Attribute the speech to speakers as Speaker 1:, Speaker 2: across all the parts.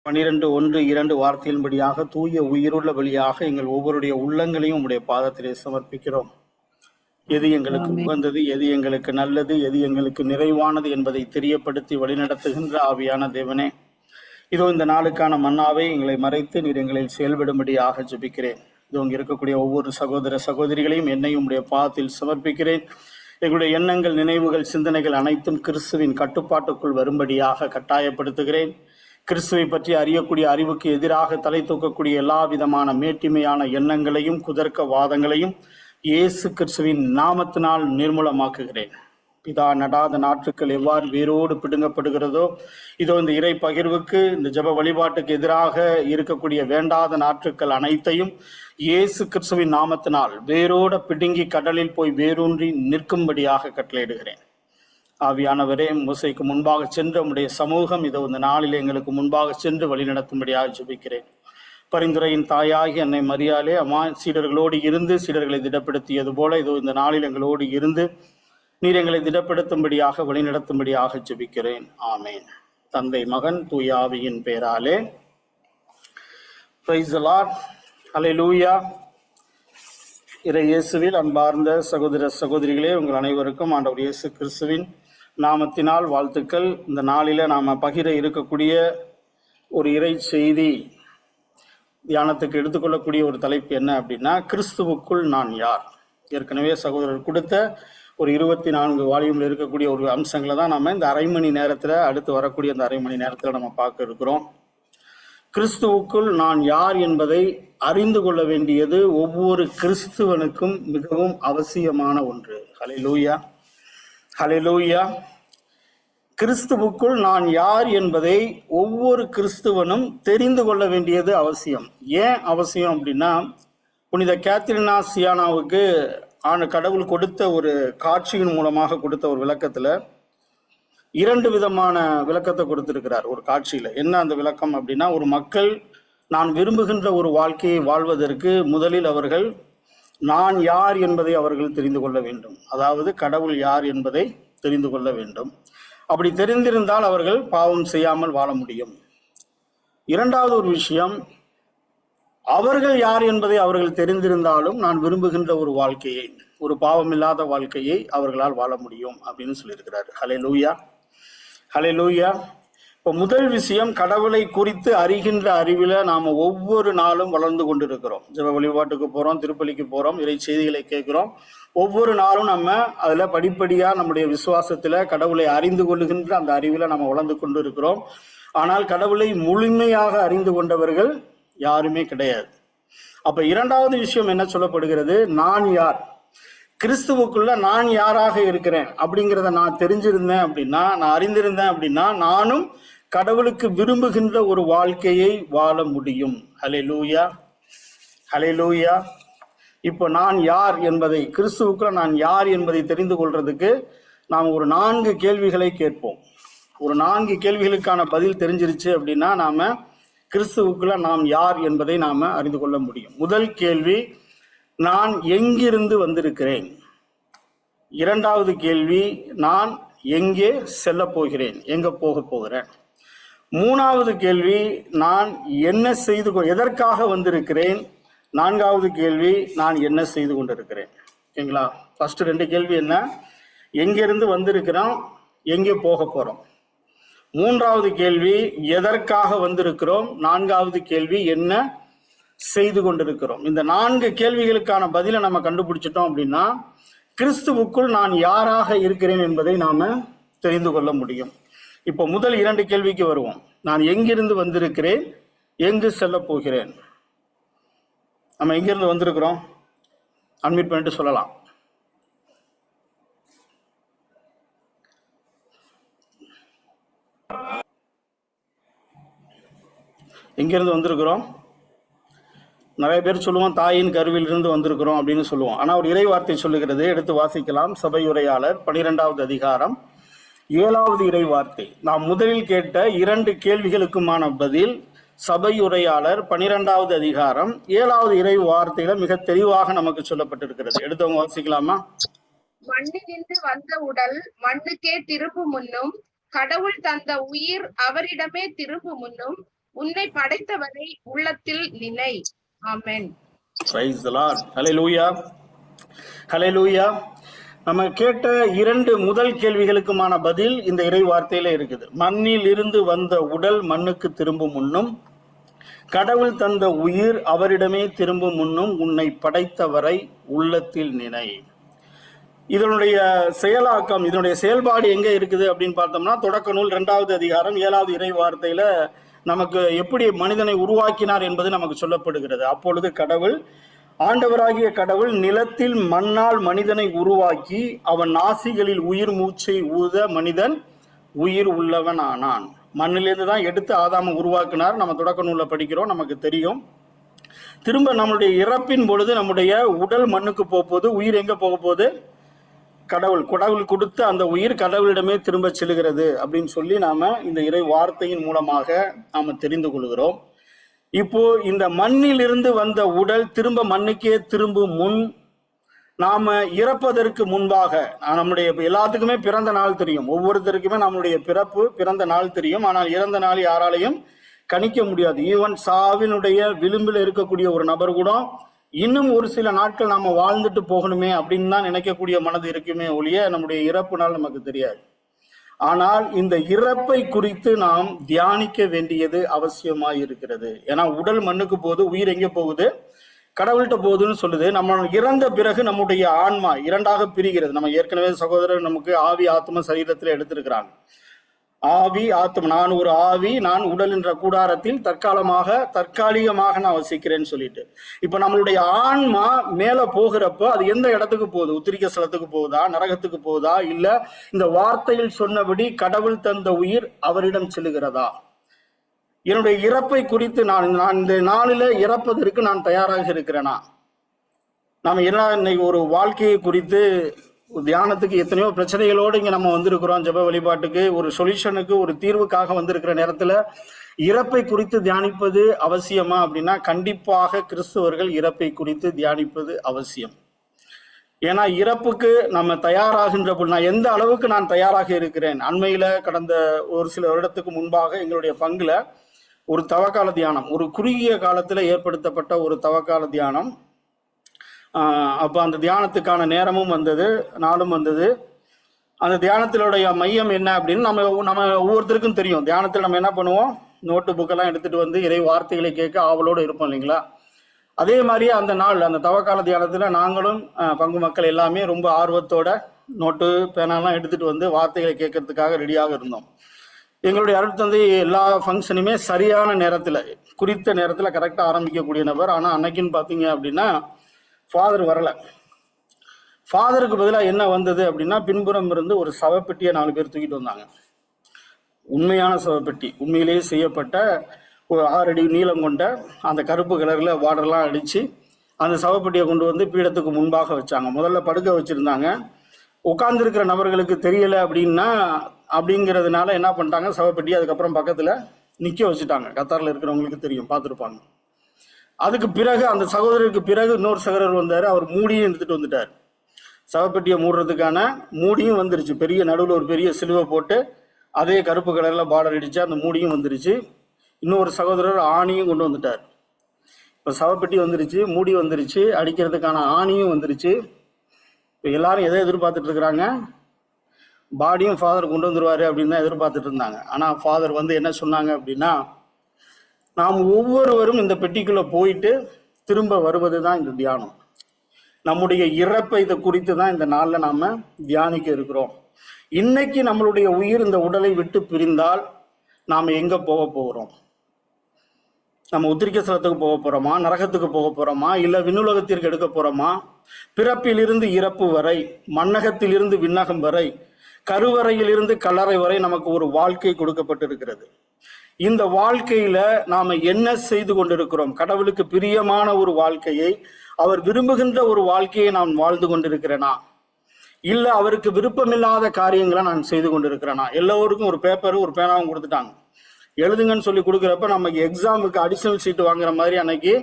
Speaker 1: 12:1-2 வார்த்தையின்படியாக தூய உயிருள்ள வழியாக எங்கள் ஒவ்வொருடைய உள்ளங்களையும் உடைய பாதத்திலே சமர்ப்பிக்கிறோம். எது எங்களுக்கு உகந்தது, எது எங்களுக்கு நல்லது, எது எங்களுக்கு நிறைவானது என்பதை தெரியப்படுத்தி வழிநடத்துகின்ற ஆவியான தேவனே, இதோ இந்த நாளுக்கான மன்னாவை எங்களை மறைத்து நீர் எங்களில் செயல்படும்படியாக ஜெபிக்கிறேன். இதோ இங்கே இருக்கக்கூடிய ஒவ்வொரு சகோதர சகோதரிகளையும் என்னையும் உடைய பாதத்தில் சமர்ப்பிக்கிறேன். எங்களுடைய எண்ணங்கள், நினைவுகள், சிந்தனைகள் அனைத்தும் கிறிஸ்துவின் கட்டுப்பாட்டுக்குள் வரும்படியாக கட்டாயப்படுத்துகிறேன். கிறிஸ்துவை பற்றி அறியக்கூடிய அறிவுக்கு எதிராக தலை தூக்கக்கூடிய எல்லா விதமான மேட்டிமையான எண்ணங்களையும் குதர்க்க வாதங்களையும் இயேசு கிறிஸ்துவின் நாமத்தினால் நிர்மூலமாக்குகிறேன். பிதா நடாத நாற்றுக்கள் எவ்வாறு வேரோடு பிடுங்கப்படுகிறதோ, இதோ இந்த இறை பகிர்வுக்கு, இந்த ஜெப வழிபாட்டுக்கு எதிராக இருக்கக்கூடிய வேண்டாத நாற்றுக்கள் அனைத்தையும் இயேசு கிறிஸ்துவின் நாமத்தினால் வேரோடு பிடுங்கி கடலில் போய் வேரூன்றி நிற்கும்படியாக கட்டளையிடுகிறேன். ஆவியானவரே, மோசைக்கு முன்பாக சென்று உம்முடைய சமூகம் இதோ இந்த நாளில் எங்களுக்கு முன்பாக சென்று வழிநடத்தும்படியாக ஜெபிக்கிறேன். பரிந்துரையின் தாயாகி அன்னை மரியாளே, அம்மா சீடர்களோடு இருந்து சீடர்களை திடப்படுத்தியது போல இதோ இந்த நாளில் எங்களோடு இருந்து நீர் எங்களை திடப்படுத்தும்படியாக வழிநடத்தும்படியாக ஜெபிக்கிறேன். ஆமேன். தந்தை, மகன், தூய ஆவியின் பெயராலே. Praise the Lord. ஹல்லேலூயா. இறை இயேசுவில் அன்பார்ந்த சகோதர சகோதரிகளே, உங்கள் அனைவருக்கும் ஆண்டவர் இயேசு கிறிஸ்துவின் நாமத்தினால் வாழ்த்துக்கள். இந்த நாளில் நாம் பகிர இருக்கக்கூடிய ஒரு இறை செய்தி தியானத்துக்கு எடுத்துக்கொள்ளக்கூடிய ஒரு தலைப்பு என்ன அப்படின்னா, கிறிஸ்துவுக்குள் நான் யார். ஏற்கனவே சகோதரர் கொடுத்த ஒரு 24 வால்யூமில் இருக்கக்கூடிய ஒரு அம்சங்களை தான் நம்ம இந்த அரை மணி நேரத்தில், அடுத்து வரக்கூடிய அந்த அரை மணி நேரத்தில் நம்ம பார்க்க இருக்கிறோம். கிறிஸ்துவுக்குள் நான் யார் என்பதை அறிந்து கொள்ள வேண்டியது ஒவ்வொரு கிறிஸ்துவனுக்கும் மிகவும் அவசியமான ஒன்று. ஹல்லேலூயா, ஹல்லேலூயா. கிறிஸ்துவுக்குள் நான் யார் என்பதை ஒவ்வொரு கிறிஸ்துவனும் தெரிந்து கொள்ள வேண்டியது அவசியம். ஏன் அவசியம் அப்படின்னா, புனித கேத்ரினா சியானாவுக்கு கடவுள் கொடுத்த ஒரு காட்சியின் மூலமாக கொடுத்த ஒரு விளக்கத்தில் 2 விதமான விளக்கத்தை கொடுத்திருக்கிறார் ஒரு காட்சியில். என்ன அந்த விளக்கம் அப்படின்னா, ஒரு மக்கள் நான் விரும்புகின்ற ஒரு வாழ்க்கையை வாழ்வதற்கு முதலில் அவர்கள் நான் யார் என்பதை அவர்கள் தெரிந்து கொள்ள வேண்டும். அதாவது கடவுள் யார் என்பதை தெரிந்து கொள்ள வேண்டும். அப்படி தெரிந்திருந்தால் அவர்கள் பாவம் செய்யாமல் வாழ முடியும். இரண்டாவது ஒரு விஷயம், அவர்கள் யார் என்பதை அவர்கள் தெரிந்திருந்தாலும் நான் விரும்புகின்ற ஒரு வாழ்க்கையை, ஒரு பாவம் இல்லாத வாழ்க்கையை அவர்களால் வாழ முடியும் அப்படின்னு சொல்லியிருக்கிறார். ஹல்லேலூயா, ஹல்லேலூயா. இப்போ முதல் விஷயம், கடவுளை குறித்து அறிகின்ற அறிவில் நாம் ஒவ்வொரு நாளும் வளர்ந்து கொண்டிருக்கிறோம். ஜெப வழிபாட்டுக்கு போகிறோம், திருப்பலிக்கு போகிறோம், இறை செய்திகளை கேட்குறோம். ஒவ்வொரு நாளும் நம்ம அதில் படிப்படியாக நம்முடைய விசுவாசத்தில் கடவுளை அறிந்து கொள்ளுகின்ற அந்த அறிவில் நம்ம வளர்ந்து கொண்டு இருக்கிறோம். ஆனால் கடவுளை முழுமையாக அறிந்து கொண்டவர்கள் யாருமே கிடையாது. அப்போ இரண்டாவது விஷயம் என்ன சொல்லப்படுகிறது, நான் யார், கிறிஸ்துவுக்குள்ள நான் யாராக இருக்கிறேன் அப்படிங்கிறத நான் தெரிஞ்சிருந்தேன் அப்படின்னா, நான் அறிந்திருந்தேன் அப்படின்னா, நானும் கடவுளுக்கு விரும்புகின்ற ஒரு வாழ்க்கையை வாழ முடியும். ஹல்லேலூயா, ஹல்லேலூயா. இப்போ நான் யார் என்பதை, கிறிஸ்துவுக்குள்ள நான் யார் என்பதை தெரிந்து கொள்றதுக்கு நாம் ஒரு 4 கேள்விகளை கேட்போம். ஒரு 4 கேள்விகளுக்கான பதில் தெரிஞ்சிருச்சு அப்படின்னா நாம கிறிஸ்துவுக்குள்ள நாம் யார் என்பதை நாம அறிந்து கொள்ள முடியும். முதல் கேள்வி, நான் எங்கிருந்து வந்திருக்கிறேன். இரண்டாவது கேள்வி, நான் எங்கே செல்ல போகிறேன், எங்க போக போகிறேன். மூணாவது கேள்வி, நான் என்ன செய்து எதற்காக வந்திருக்கிறேன். நான்காவது கேள்வி, நான் என்ன செய்து கொண்டிருக்கிறேன். ஓகேங்களா? ஃபர்ஸ்ட் 2 கேள்வி என்ன, எங்கிருந்து வந்திருக்கிறோம், எங்கே போக போறோம். மூன்றாவது கேள்வி, எதற்காக வந்திருக்கிறோம். நான்காவது கேள்வி, என்ன செய்து கொண்டிருக்கிறோம். இந்த 4 கேள்விகளுக்கான பதிலை நம்ம கண்டுபிடிச்சிட்டோம் அப்படின்னா கிறிஸ்துவுக்குள் நான் யாராக இருக்கிறேன் என்பதை நாம தெரிந்து கொள்ள முடியும். இப்போ முதல் 2 கேள்விக்கு வருவோம். நான் எங்கிருந்து வந்திருக்கிறேன், எங்கு செல்ல போகிறேன். நம்ம எங்கிருந்து வந்திருக்கிறோம், அன்மியூட் பண்ணிட்டு சொல்லலாம். எங்கிருந்து வந்திருக்கிறோம், நிறைய பேர் சொல்லுவோம் தாயின் கருவிலிருந்து வந்திருக்கிறோம் அப்படின்னு சொல்லுவோம். ஆனால் ஒரு இறை வார்த்தை சொல்லுகிறது, எடுத்து வாசிக்கலாம். சபையுரையாளர் 12வது அதிகாரம் 7வது இறை வார்த்தை. நாம் முதலில் கேட்ட 2 கேள்விகளுக்குமான பதில் சபையுரையாளர் 12வது அதிகாரம் 7வது இறை வார்த்தையில மிக தெளிவாக நமக்கு சொல்லப்பட்டிருக்கிறது. எடுத்தவங்க வாசிக்கலாமா?
Speaker 2: மண்ணிலிருந்து வந்த உடல் மண்ணுக்கே திருப்பு முன்னும், கடவுள் தந்த உயிர் அவரிடமே திருப்பு முன்னும், உன்னை படைத்தவரை உள்ளத்தில் நினை. ஆமென்.
Speaker 1: Praise the Lord. Hallelujah. Hallelujah. நம்ம கேட்ட 2 முதல் கேள்விகளுக்குமான பதில் இந்த இறை வார்த்தையில இருக்குது. மண்ணில் இருந்து வந்த உடல் மண்ணுக்கு திரும்பும் முன்னும், கடவுள் தந்த உயிர் அவரிடமே திரும்பும் முன்னும் உன்னை படைத்தவரை உள்ளத்தில் நினை. இதனுடைய செயலாக்கம், இதனுடைய செயல்பாடு எங்க இருக்குது அப்படின்னு பார்த்தோம்னா, தொடக்க நூல் 2வது அதிகாரம் 7வது இறை வார்த்தையில நமக்கு எப்படி மனிதனை உருவாக்கினார் என்பது நமக்கு சொல்லப்படுகிறது. அப்பொழுது ஆண்டவராகிய கடவுள் நிலத்தில் மண்ணால் மனிதனை உருவாக்கி அவன் நாசிகளில் உயிர் மூச்சை ஊத மனிதன் உயிர் உள்ளவன் ஆனான். மண்ணிலிருந்து தான் எடுத்து ஆதாமை உருவாக்கினார். நம்ம தொடக்க நூலில் படிக்கிறோம், நமக்கு தெரியும். திரும்ப நம்மளுடைய இறப்பின் பொழுது நம்முடைய உடல் மண்ணுக்கு போகும்போது உயிர் எங்க போக போகுது? கடவுள் கொடுத்த அந்த உயிர் கடவுளிடமே திரும்ப செல்கிறது அப்படின்னு சொல்லி நாம இந்த இறை வார்த்தையின் மூலமாக நாம தெரிந்து கொள்கிறோம். இப்போ இந்த மண்ணிலிருந்து வந்த உடல் திரும்ப மண்ணுக்கே திரும்பும் முன், நாம இறப்பதற்கு முன்பாக, நம்முடைய எல்லாத்துக்குமே பிறந்த நாள் தெரியும், ஒவ்வொருத்தருக்குமே நம்மளுடைய பிறந்த நாள் தெரியும். ஆனால் இறந்த நாள் யாராலையும் கணிக்க முடியாது. ஈவன் சாவினுடைய விளிம்பில் இருக்கக்கூடிய ஒரு நபர் கூட இன்னும் ஒரு சில நாட்கள் நாம வாழ்ந்துட்டு போகணுமே அப்படின்னு தான் நினைக்கக்கூடிய மனது இருக்குமே ஒழிய நம்முடைய இறப்பு நாள் நமக்கு தெரியாது. ஆனால் இந்த இறப்பை குறித்து நாம் தியானிக்க வேண்டியது அவசியமாய் இருக்கிறது. ஏன்னா உடல் மண்ணுக்கு போகுது, உயிர் எங்கே போகுது? கடவுள்கிட்ட போகுதுன்னு சொல்லுது. நம்ம இறந்த பிறகு நம்முடைய ஆன்மா 2ஆக பிரிகிறது. நம்ம ஏற்கனவே சகோதரர் நமக்கு ஆவி ஆத்ம சரீரத்தில் எடுத்திருக்கிறாங்க. ஆவி ஆத்ம, நான் ஒரு ஆவி, நான் உடல் என்ற கூடாரத்தில் தற்காலிகமாக நான் வசிக்கிறேன்னு சொல்லிட்டு, இப்ப நம்மளுடைய ஆன்மா மேல போகிறப்போ அது எந்த இடத்துக்கு போகுது? உத்திரிக்க ஸ்தலத்துக்கு போகுதா, நரகத்துக்கு போகுதா, இல்ல இந்த வார்த்தையில் சொன்னபடி கடவுள் தந்த உயிர் அவரிடம் செல்லுகிறதா? என்னுடைய இறப்பை குறித்து நான் இந்த நாளில இறப்பதற்கு நான் தயாராக இருக்கிறேனா? நாம என்ன இன்னைக்கு ஒரு வாழ்க்கையை குறித்து தியானத்துக்கு எத்தனையோ பிரச்சனைகளோடு இங்க நம்ம வந்திருக்கிறோம். ஜெப வழிபாட்டுக்கு ஒரு சொல்யூஷனுக்கு, ஒரு தீர்வுக்காக வந்திருக்கிற நேரத்துல இறப்பை குறித்து தியானிப்பது அவசியமா அப்படின்னா, கண்டிப்பாக கிறிஸ்தவர்கள் இறப்பை குறித்து தியானிப்பது அவசியம். ஏன்னா இறப்புக்கு நம்ம தயாராகின்ற போது, நான் எந்த அளவுக்கு நான் தயாராக இருக்கிறேன். அண்மையில கடந்த ஒரு சில வருடத்துக்கு முன்பாக எங்களுடைய பங்குல ஒரு தவக்கால தியானம், ஒரு குறுகிய காலத்துல ஏற்படுத்தப்பட்ட ஒரு தவக்கால தியானம். அப்போ அந்த தியானத்துக்கான நேரமும் வந்தது, நாளும் வந்தது. அந்த தியானத்தினுடைய மையம் என்ன அப்படின்னு நம்ம ஒவ்வொருத்தருக்கும் தெரியும். தியானத்தில் நம்ம என்ன பண்ணுவோம்? நோட்டு புக்கெல்லாம் எடுத்துட்டு வந்து இறை வார்த்தைகளை கேட்க ஆவலோடு இருப்போம் இல்லைங்களா? அதே மாதிரி அந்த நாள், அந்த தவக்கால தியானத்தில் நாங்களும் பங்கு மக்கள் எல்லாமே ரொம்ப ஆர்வத்தோட நோட்டு பேனாலாம் எடுத்துட்டு வந்து வார்த்தைகளை கேட்கறதுக்காக ரெடியாக இருந்தோம். எங்களுடைய அருட்தந்தை எல்லா ஃபங்க்ஷனுமே சரியான நேரத்தில், குறித்த நேரத்தில் கரெக்டாக ஆரம்பிக்கக்கூடிய நபர். ஆனால் அன்னைக்குன்னு பார்த்தீங்க அப்படின்னா ஃபாதர் வரல. ஃபாதருக்கு பதிலாக என்ன வந்தது அப்படின்னா, பின்புறம் இருந்து ஒரு சவப்பெட்டியை 4 பேர் தூக்கிட்டு வந்தாங்க. உண்மையான சவப்பெட்டி, உண்மையிலேயே செய்யப்பட்ட ஒரு 6 அடி நீளம் கொண்ட அந்த கருப்பு கலர்ல வாடர்லாம் அடிச்சு அந்த சவப்பெட்டியை கொண்டு வந்து பீடத்துக்கு முன்பாக வச்சாங்க. முதல்ல படுக்க வச்சிருந்தாங்க. உட்கார்ந்துருக்கிற நபர்களுக்கு தெரியல அப்படிங்கிறதுனால என்ன பண்ணிட்டாங்க, சவப்பெட்டி அதுக்கப்புறம் பக்கத்துல நிக்க வச்சுட்டாங்க. கத்தாரில் இருக்கிறவங்களுக்கு தெரியும், பார்த்துருப்பாங்க. அதுக்கு பிறகு அந்த சகோதரருக்கு பிறகு இன்னொரு சகோதரர் வந்தாரு. அவர் மூடியும் எடுத்துட்டு வந்துட்டார். சவப்பெட்டியை மூடுறதுக்கான மூடியும் வந்துருச்சு. பெரிய நடுவில் ஒரு பெரிய சிலுவை போட்டு அதே கருப்பு கலர்ல பார்டர் அடிச்சு அந்த மூடியும் வந்துருச்சு. இன்னொரு சகோதரர் ஆணியும் கொண்டு வந்துட்டார். இப்போ சவப்பெட்டி வந்துருச்சு, மூடி வந்துருச்சு, அடிக்கிறதுக்கான ஆணியும் வந்துருச்சு. இப்போ எல்லாரும் எதை எதிர்பார்த்துட்டு இருக்கிறாங்க? பாடியும் ஃபாதர் கொண்டு வந்துருவாரு அப்படின்னு தான் எதிர்பார்த்துட்டு இருந்தாங்க. ஆனால் ஃபாதர் வந்து என்ன சொன்னாங்க அப்படின்னா, நாம் ஒவ்வொருவரும் இந்த பெட்டிக்குள்ள போயிட்டு திரும்ப வருவது தான் இந்த தியானம். நம்முடைய இறப்பை இதை குறித்து தான் இந்த நாளில் நாம தியானிக்க இருக்கிறோம். இன்னைக்கு நம்மளுடைய உயிர் இந்த உடலை விட்டு பிரிந்தால் நாம் எங்க போக போகிறோம்? நம்ம உத்திரிக்க ஸ்தலத்துக்கு போக போறோமா, நரகத்துக்கு போக போறோமா, இல்ல விண்ணுலகத்திற்கு எடுக்க போறோமா? பிறப்பிலிருந்து இறப்பு வரை, மண்ணகத்திலிருந்து விண்ணகம் வரை, கருவறையிலிருந்து கல்லறை வரை நமக்கு ஒரு வாழ்க்கை கொடுக்கப்பட்டிருக்கிறது. இந்த வாழ்க்கையில நாம என்ன செய்து கொண்டிருக்கிறோம்? கடவுளுக்கு பிரியமான ஒரு வாழ்க்கையை, அவர் விரும்புகின்ற ஒரு வாழ்க்கையை நான் வாழ்ந்து கொண்டிருக்கிறேனா, இல்ல அவருக்கு விருப்பமில்லாத காரியங்களை நான் செய்து கொண்டிருக்கிறேனா? எல்லோருக்கும் ஒரு பேப்பரும் ஒரு பேனாவும் கொடுத்துட்டாங்க, எழுதுங்கன்னு சொல்லி கொடுக்குறப்ப நமக்கு எக்ஸாமுக்கு அடிஷனல் சீட்டு வாங்குற மாதிரி அன்னைக்கு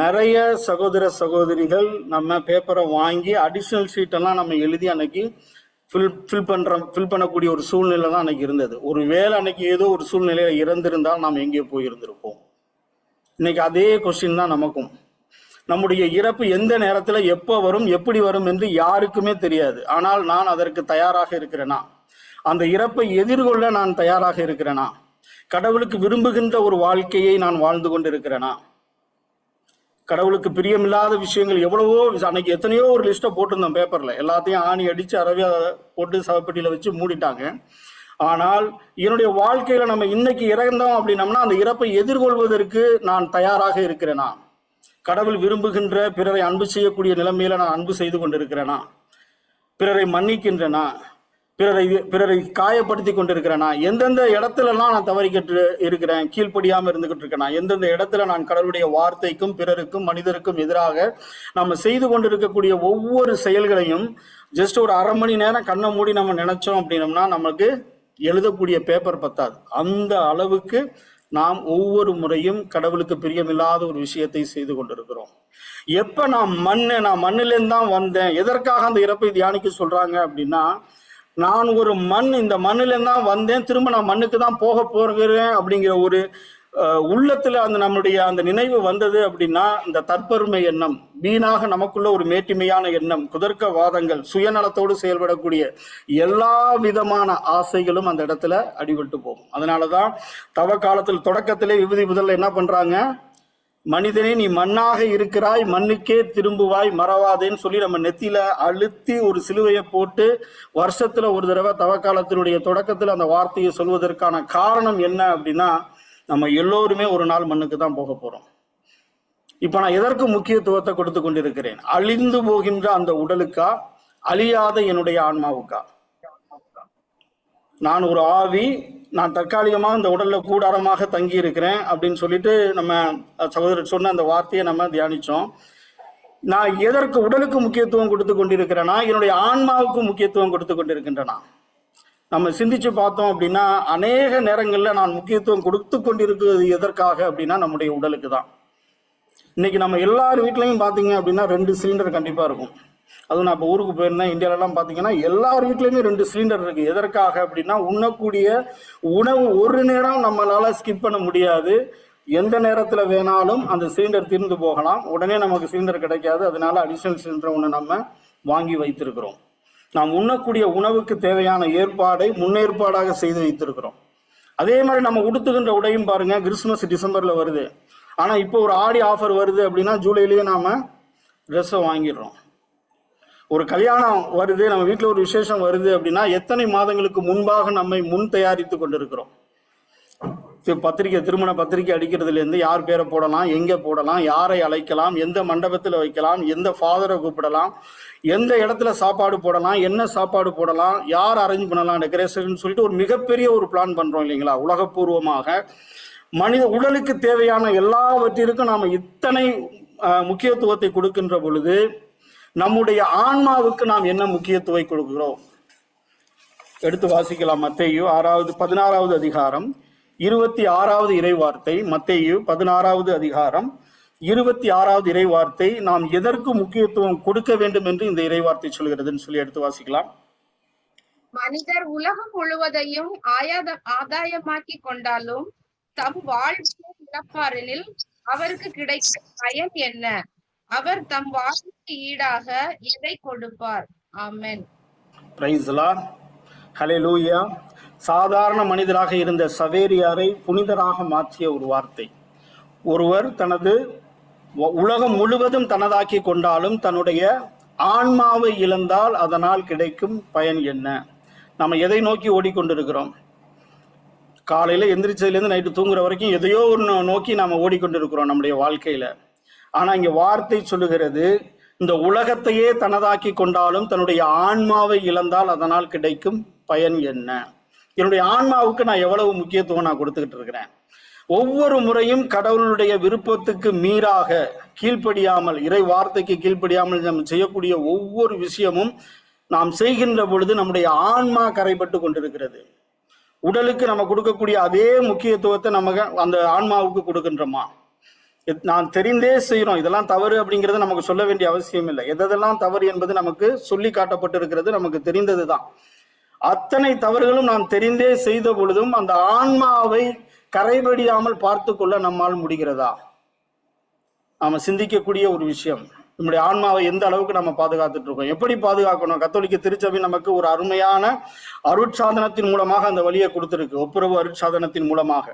Speaker 1: நிறைய சகோதர சகோதரிகள் நம்ம பேப்பரை வாங்கி அடிஷனல் சீட்டெல்லாம் நம்ம எழுதி அன்னைக்கு ஃபில் பண்ணக்கூடிய ஒரு சூழ்நிலை தான் அன்னைக்கு இருந்தது. ஒரு வேளை அன்னைக்கு ஏதோ ஒரு சூழ்நிலையில இறந்திருந்தால் நாம் எங்கே போயிருந்திருப்போம்? இன்னைக்கு அதே கொஸ்டின் தான் நமக்கும். நம்முடைய இறப்பு எந்த நேரத்துல எப்போ வரும், எப்படி வரும் என்று யாருக்குமே தெரியாது. ஆனால் நான் அதற்கு தயாராக இருக்கிறேனா? அந்த இறப்பை எதிர்கொள்ள நான் தயாராக இருக்கிறேனா? கடவுளுக்கு விரும்புகின்ற ஒரு வாழ்க்கையை நான் வாழ்ந்து கொண்டிருக்கிறேனா? கடவுளுக்கு பிரியமில்லாத விஷயங்கள் எவ்வளவோ, அன்னைக்கு எத்தனையோ ஒரு லிஸ்ட்டை போட்டிருந்தோம் பேப்பர்ல, எல்லாத்தையும் ஆணி அடிச்சு அரவியா போட்டு சவப்பெட்டியில வச்சு மூடிட்டாங்க. ஆனால் என்னுடைய வாழ்க்கையில நம்ம இன்னைக்கு இறந்தோம் அப்படின்னம்னா அந்த இறப்பை எதிர்கொள்வதற்கு நான் தயாராக இருக்கிறேனா? கடவுள் விரும்புகின்ற பிறரை அன்பு செய்யக்கூடிய நிலைமையில நான் அன்பு செய்து கொண்டிருக்கிறேனா? பிறரை மன்னிக்கின்றனா? பிறரை காயப்படுத்தி கொண்டிருக்கிறேனா? எந்தெந்த இடத்துலலாம் நான் தவறிக்கிட்டு இருக்கிறேன், கீழ்ப்படியாம இருந்துகிட்டு இருக்கேனா? எந்தெந்த இடத்துல நான் கடவுளுடைய வார்த்தைக்கும் பிறருக்கும் மனிதருக்கும் எதிராக நம்ம செய்து கொண்டிருக்கக்கூடிய ஒவ்வொரு செயல்களையும் ஜஸ்ட் ஒரு அரை மணி நேரம் கண்ணை மூடி நம்ம நினைச்சோம் அப்படின்னம்னா நமக்கு எழுதக்கூடிய பேப்பர் பத்தாது. அந்த அளவுக்கு நாம் ஒவ்வொரு முறையும் கடவுளுக்கு பிரியமில்லாத ஒரு விஷயத்தை செய்து கொண்டிருக்கிறோம். எப்ப நான் மண்ணிலேருந்து தான் வந்தேன். எதற்காக அந்த இறப்பை தியானிக்க சொல்றாங்க அப்படின்னா, நான் ஒரு இந்த மண்ணிலேருந்து தான் வந்தேன், திரும்ப நான் மண்ணுக்கு தான் போக போகிறேன் அப்படிங்கிற ஒரு உள்ளத்துல நம்முடைய அந்த நினைவு வந்தது அப்படின்னா, இந்த தற்பெருமை எண்ணம், வீணாக நமக்குள்ள ஒரு மேட்டிமையான எண்ணம், குதர்க்கவாதங்கள், சுயநலத்தோடு செயல்படக்கூடிய எல்லா விதமான ஆசைகளும் அந்த இடத்துல அடிபட்டு போகும். அதனாலதான் தவ காலத்தில் தொடக்கத்திலே விபூதி முதல்ல என்ன பண்றாங்க, மனிதனே நீ மண்ணாக இருக்கிறாய், மண்ணுக்கே திரும்புவாய், மறவாதேன்னு சொல்லி நம்ம நெத்தியில அழுத்தி ஒரு சிலுவையை போட்டு வருஷத்துல ஒரு தடவை தவக்காலத்தினுடைய தொடக்கத்துல அந்த வார்த்தையை சொல்வதற்கான காரணம் என்ன அப்படின்னா, நம்ம எல்லோருமே ஒரு நாள் மண்ணுக்கு தான் போக போறோம். இப்ப நான் எதற்கு முக்கியத்துவத்தை கொடுத்து கொண்டிருக்கிறேன்? அழிந்து போகின்ற அந்த உடலுக்கா, அழியாத என்னுடைய ஆன்மாவுக்கா? நான் ஒரு ஆவி, நான் தற்காலிகமாக இந்த உடல்ல கூடாரமாக தங்கி இருக்கிறேன் அப்படின்னு சொல்லிட்டு நம்ம சகோதரர் சொன்ன அந்த வார்த்தையை நம்ம தியானிச்சோம். நான் எதற்கு உடலுக்கு முக்கியத்துவம் கொடுத்து கொண்டிருக்கிறேனா, என்னுடைய ஆன்மாவுக்கு முக்கியத்துவம் கொடுத்து கொண்டிருக்கின்றனா? நம்ம சிந்திச்சு பார்த்தோம் அப்படின்னா, அநேக நேரங்கள்ல நான் முக்கியத்துவம் கொடுத்து கொண்டிருக்கிறது எதற்காக அப்படின்னா நம்முடைய உடலுக்கு தான். இன்னைக்கு நம்ம எல்லார் வீட்லையும் பார்த்தீங்க அப்படின்னா 2 சிலிண்டர் கண்டிப்பா இருக்கும். அதுவும் நான் இப்போ ஊருக்கு போயிருந்தேன், இந்தியாவிலலாம் பார்த்தீங்கன்னா எல்லார் வீட்லையுமே 2 சிலிண்டர் இருக்கு. எதற்காக அப்படின்னா, உண்ணக்கூடிய உணவு ஒரு நேரம் நம்மளால ஸ்கிப் பண்ண முடியாது. எந்த நேரத்துல வேணாலும் அந்த சிலிண்டர் தீர்ந்து போகலாம், உடனே நமக்கு சிலிண்டர் கிடைக்காது. அதனால அடிஷனல் சிலிண்டர் ஒன்று நம்ம வாங்கி வைத்திருக்கிறோம். நாம் உண்ணக்கூடிய உணவுக்கு தேவையான ஏற்பாடை முன்னேற்பாடாக செய்து வைத்திருக்கிறோம். அதே மாதிரி நம்ம உடுத்துகின்ற உடையும் பாருங்க, கிறிஸ்துமஸ் டிசம்பர்ல வருது, ஆனா இப்போ ஒரு ஆடி ஆஃபர் வருது அப்படின்னா ஜூலையிலேயே நாம ட்ரெஸ்ஸை வாங்கிடுறோம். ஒரு கல்யாணம் வருது, நம்ம வீட்டில் ஒரு விசேஷம் வருது அப்படின்னா எத்தனை மாதங்களுக்கு முன்பாக நம்மை முன் தயாரித்து கொண்டிருக்கிறோம். பத்திரிக்கை, திருமண பத்திரிக்கை அடிக்கிறதுல இருந்து யார் பேரை போடலாம், எங்க போடலாம், யாரை அழைக்கலாம், எந்த மண்டபத்தில் வைக்கலாம், எந்த ஃபாதரை கூப்பிடலாம், எந்த இடத்துல சாப்பாடு போடலாம், என்ன சாப்பாடு போடலாம், யார் அரேஞ்ச் பண்ணலாம், டெக்கரேஷன் சொல்லிட்டு ஒரு மிகப்பெரிய ஒரு பிளான் பண்றோம் இல்லைங்களா? உலகப்பூர்வமாக மனித உடலுக்கு தேவையான எல்லாவற்றிற்கும் நாம இத்தனை முக்கியத்துவத்தை கொடுக்கின்ற பொழுது நம்முடைய ஆன்மாவுக்கு நாம் என்ன முக்கியத்துவம் கொடுக்கிறோம்? எடுத்து வாசிக்கலாம். மத்தேயு 16வது அதிகாரம் 26வது இறைவார்த்தை. மத்தேயு 16வது அதிகாரம் 26வது இறைவார்த்தை. நாம் எதற்கு முக்கியத்துவம் கொடுக்க வேண்டும் என்று இந்த இறைவார்த்தை சொல்கிறதுன்னு சொல்லி எடுத்து வாசிக்கலாம்.
Speaker 2: மனிதர் உலகம் முழுவதையும் ஆதாயமாக்கி கொண்டாலும் தம் வாழ்க்கையை இழப்பாரெனில் அவருக்கு கிடைக்கும் பயன் என்ன? அவர் தம் வாழ்க்கைக்கு ஈடாக எதை கொடுப்பார்? Amen.
Speaker 1: Praise the Lord. Hallelujah. சாதாரண மனிதராக இருந்த சவேரியாரை புனிதராக மாற்றிய ஒரு வார்த்தை. ஒருவர் தனது உலகம் முழுவதும் தனதாக்கி கொண்டாலும் தன்னுடைய ஆன்மாவை இழந்தால் அதனால் கிடைக்கும் பயன் என்ன? நம்ம எதை நோக்கி ஓடிக்கொண்டிருக்கிறோம்? காலையில எந்திரிச்சதுலேருந்து நைட்டு தூங்குற வரைக்கும் எதையோ ஒன்று நோக்கி நாம ஓடிக்கொண்டிருக்கிறோம் நம்முடைய வாழ்க்கையில. ஆனா இங்க வார்த்தை சொல்லுகிறது, இந்த உலகத்தையே தனதாக்கி கொண்டாலும் தன்னுடைய ஆன்மாவை இழந்தால் அதனால் கிடைக்கும் பயன் என்ன? என்னுடைய ஆன்மாவுக்கு நான் எவ்வளவு முக்கியத்துவம் நான் கொடுத்துக்கிட்டு இருக்கிறேன்? ஒவ்வொரு முறையும் கடவுளுடைய விருப்பத்துக்கு மீறாக கீழ்ப்படியாமல், இறை வார்த்தைக்கு கீழ்ப்படியாமல் நம்ம செய்யக்கூடிய ஒவ்வொரு விஷயமும் நாம் செய்கின்ற பொழுது நம்முடைய ஆன்மா கரைபட்டு கொண்டிருக்கிறது. உடலுக்கு நம்ம கொடுக்கக்கூடிய அதே முக்கியத்துவத்தை நமக்கு அந்த ஆன்மாவுக்கு கொடுக்கின்றோமா? நான் தெரிந்தே செய்யறோம். இதெல்லாம் தவறு அப்படிங்கிறது நமக்கு சொல்ல வேண்டிய அவசியம் இல்லை. எதெல்லாம் தவறு என்பது நமக்கு சொல்லி காட்டப்பட்டிருக்கிறது, நமக்கு தெரிந்ததுதான். அத்தனை தவறுகளும் நாம் தெரிந்தே செய்த பொழுதும் அந்த ஆன்மாவை கரைபடியாமல் பார்த்து கொள்ள நம்மால் முடிகிறதா? நாம சிந்திக்கக்கூடிய ஒரு விஷயம். நம்முடைய ஆன்மாவை எந்த அளவுக்கு நம்ம பாதுகாத்துட்டு இருக்கோம், எப்படி பாதுகாக்கணும்? கத்தோலிக்க திருச்சபை நமக்கு ஒரு அருமையான அருட்சாதனத்தின் மூலமாக அந்த வழியை கொடுத்திருக்கு. ஒப்புரவு அருட்சாதனத்தின் மூலமாக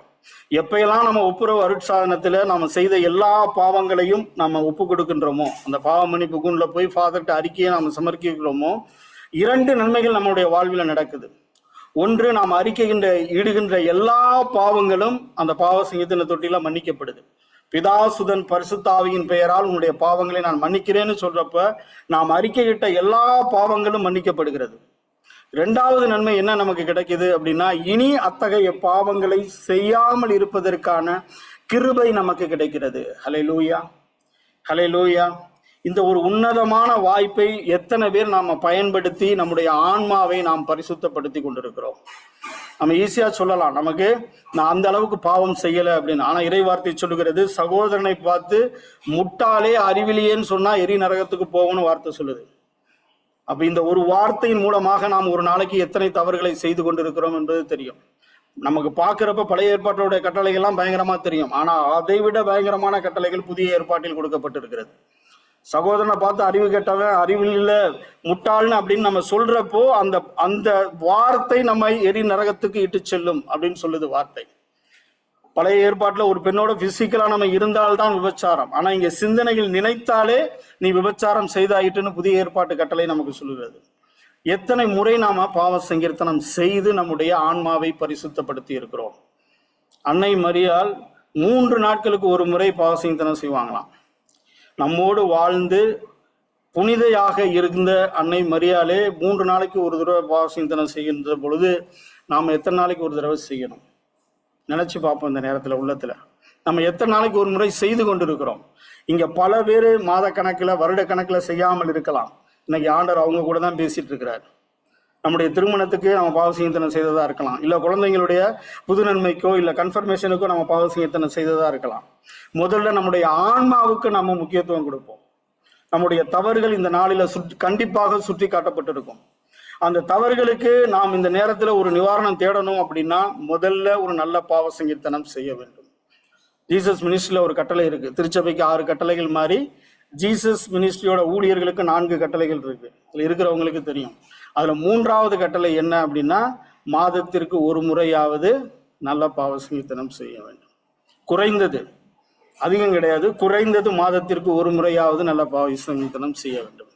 Speaker 1: எப்பெல்லாம் நம்ம ஒப்புரவு அருட்சாதனத்துல நம்ம செய்த எல்லா பாவங்களையும் நம்ம ஒப்பு கொடுக்கின்றோமோ, அந்த பாவ மன்னிப்பு கூண்டுல போய் ஃபாதர்கிட்ட அறிக்கையை நாம சமர்ப்பிக்கிறோமோ, 2 நன்மைகள் நம்மளுடைய வாழ்வில் நடக்குது. ஒன்று, நாம் அறிக்கைகின்ற இடுகின்ற எல்லா பாவங்களும் அந்த பாவ சங்கீதத்தின் தொட்டில மன்னிக்கப்படுது. பிதாசுதன் பரிசுத்தாவியின் பெயரால் உன்னுடைய பாவங்களை நான் மன்னிக்கிறேன்னு சொல்றப்ப நாம் அறிக்கையிட்ட எல்லா பாவங்களும் மன்னிக்கப்படுகிறது. 2வது நன்மை என்ன நமக்கு கிடைக்குது அப்படின்னா, இனி அத்தகைய பாவங்களை செய்யாமல் இருப்பதற்கான கிருபை நமக்கு கிடைக்கிறது. ஹல்லேலூயா, ஹல்லேலூயா. இந்த ஒரு உன்னதமான வாய்ப்பை எத்தனை பேர் நாம பயன்படுத்தி நம்முடைய ஆன்மாவை நாம் பரிசுத்தப்படுத்தி கொண்டிருக்கிறோம்? நம்ம ஈஸியா சொல்லலாம், நமக்கு நான் அந்த அளவுக்கு பாவம் செய்யலை அப்படின்னு. ஆனா இறை வார்த்தை சொல்லுகிறது, சகோதரனை பார்த்து முட்டாளே அறிவிலியேன்னு சொன்னா எரி நரகத்துக்கு போகணும்னு வார்த்தை சொல்லுது. அப்ப இந்த ஒரு வார்த்தையின் மூலமாக நாம் ஒரு நாளைக்கு எத்தனை தவறுகளை செய்து கொண்டிருக்கிறோம் என்பது தெரியும். நமக்கு பார்க்கிறப்ப பழைய ஏற்பாட்டோட கட்டளைகள்லாம் பயங்கரமா தெரியும். ஆனா அதை விட பயங்கரமான கட்டளைகள் புதிய ஏற்பாட்டில் கொடுக்கப்பட்டிருக்கிறது. சகோதரனை பார்த்து அறிவு கெட்டவன், அறிவில் முட்டாள்னு அப்படின்னு நம்ம சொல்றப்போ அந்த அந்த வார்த்தை நம்மை எரி நரகத்துக்கு இட்டு செல்லும் அப்படின்னு சொல்லுது வார்த்தை. பழைய ஏற்பாட்டுல ஒரு பெண்ணோட பிசிக்கலா நம்ம இருந்தால்தான் விபச்சாரம். ஆனா இங்க சிந்தனைகள் நினைத்தாலே நீ விபச்சாரம் செய்தாயிட்டுன்னு புதிய ஏற்பாட்டு கட்டளை நமக்கு சொல்லுகிறது. எத்தனை முறை நாம பாவ சங்கீர்த்தனம் செய்து நம்முடைய ஆன்மாவை பரிசுத்தப்படுத்தி இருக்கிறோம். அன்னை மரியாள் 3 நாட்களுக்கு ஒரு முறை பாவ சங்கீர்த்தனம் செய்வாங்களாம். நம்மோடு வாழ்ந்து புனிதையாக இருந்த அன்னை மரியாளே 3 நாளைக்கு ஒரு தடவை பாவ சங்கீர்த்தனம் செய்கின்ற பொழுது நாம் எத்தனை நாளைக்கு ஒரு தடவை செய்யணும்? நினைச்சு பார்ப்போம். இந்த நேரத்துல உள்ளத்துல நம்ம எத்தனை நாளைக்கு ஒரு முறை செய்து கொண்டிருக்கிறோம்? இங்க பல பேர் மாத கணக்குல வருட கணக்குல செய்யாமல் இருக்கலாம். இன்னைக்கு ஆண்டவர் அவங்க கூட தான் பேசிட்டு இருக்கிறார். நம்முடைய திருமணத்துக்கு நம்ம பாவ சங்கீர்த்தனம் செய்ததா இருக்கலாம், இல்ல குழந்தைங்களுடைய புது நன்மைக்கோ இல்ல கன்ஃபர்மேஷனுக்கோ நம்ம பாவ சங்கீர்த்தனம் செய்ததா இருக்கலாம். முதல்ல நம்முடைய ஆன்மாவுக்கு நம்ம முக்கியத்துவம் கொடுப்போம். நம்முடைய தவறுகள் இந்த நாளில கண்டிப்பாக சுட்டி காட்டப்பட்டிருக்கும். அந்த தவறுகளுக்கு நாம் இந்த நேரத்துல ஒரு நிவாரணம் தேடணும் அப்படின்னா முதல்ல ஒரு நல்ல பாவ சங்கீர்த்தனம் செய்ய வேண்டும். ஜீசஸ் மினிஸ்ட்ரியில ஒரு கட்டளை இருக்கு. திருச்சபைக்கு 6 கட்டளைகள் மாதிரி ஜீசஸ் மினிஸ்ட்ரியோட ஊழியர்களுக்கு 4 கட்டளைகள் இருக்கு. அதுல இருக்கிறவங்களுக்கு தெரியும். அதுல 3வது கட்டளை என்ன அப்படின்னா, மாதத்திற்கு ஒரு முறையாவது நல்ல பாவ சங்கீர்த்தனம் செய்ய வேண்டும். குறைந்தது, அதிகம் கிடையாது, குறைந்தது மாதத்திற்கு ஒரு முறையாவது நல்ல பாவ சங்கீர்த்தனம் செய்ய வேண்டும்.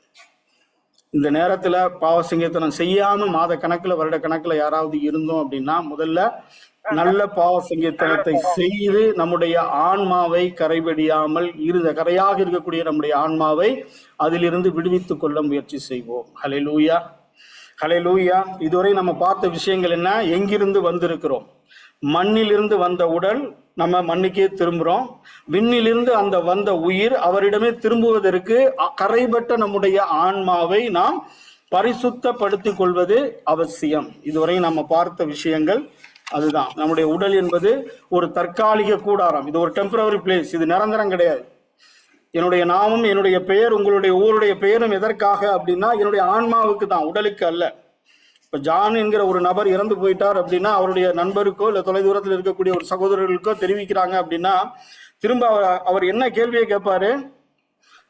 Speaker 1: இந்த நேரத்துல பாவ சங்கீர்த்தனம் செய்யாம மாத கணக்குல வருட கணக்குல யாராவது இருந்தோம் அப்படின்னா முதல்ல நல்ல பாவ சங்கீர்த்தனத்தை செய்து நம்முடைய ஆன்மாவை கரைபடியாமல் கரையாக இருக்கக்கூடிய நம்முடைய ஆன்மாவை அதிலிருந்து விடுவித்துக் கொள்ள முயற்சி செய்வோம். ஹல்லேலூயா, ஹல்லேலூயா. இதுவரை நம்ம பார்த்த விஷயங்கள் என்ன? எங்கிருந்து வந்திருக்கிறோம்? மண்ணிலிருந்து வந்த உடல் நம்ம மண்ணுக்கே திரும்புறோம். விண்ணிலிருந்து அந்த வந்த உயிர் அவரிடமே திரும்புவதற்கு கரைபட்ட நம்முடைய ஆன்மாவை நாம் பரிசுத்தப்படுத்திக் கொள்வது அவசியம். இதுவரை நம்ம பார்த்த விஷயங்கள் அதுதான். நம்முடைய உடல் என்பது ஒரு தற்காலிக கூடாரம், இது ஒரு டெம்பரவரி பிளேஸ், இது நிரந்தரம் கிடையாது. என்னுடைய நாமம், என்னுடைய பெயர், உங்களுடைய ஊருடைய பெயரும் எதற்காக அப்படின்னா என்னுடைய ஆன்மாவுக்கு தான், உடலுக்கு அல்ல. இப்ப ஜான் என்கிற ஒரு நபர் இறந்து போயிட்டார் அப்படின்னா அவருடைய நண்பருக்கோ இல்ல தொலைதூரத்தில் இருக்கக்கூடிய ஒரு சகோதரர்களுக்கோ தெரிவிக்கிறாங்க அப்படின்னா திரும்ப அவர் என்ன கேள்வியை கேட்பாரு?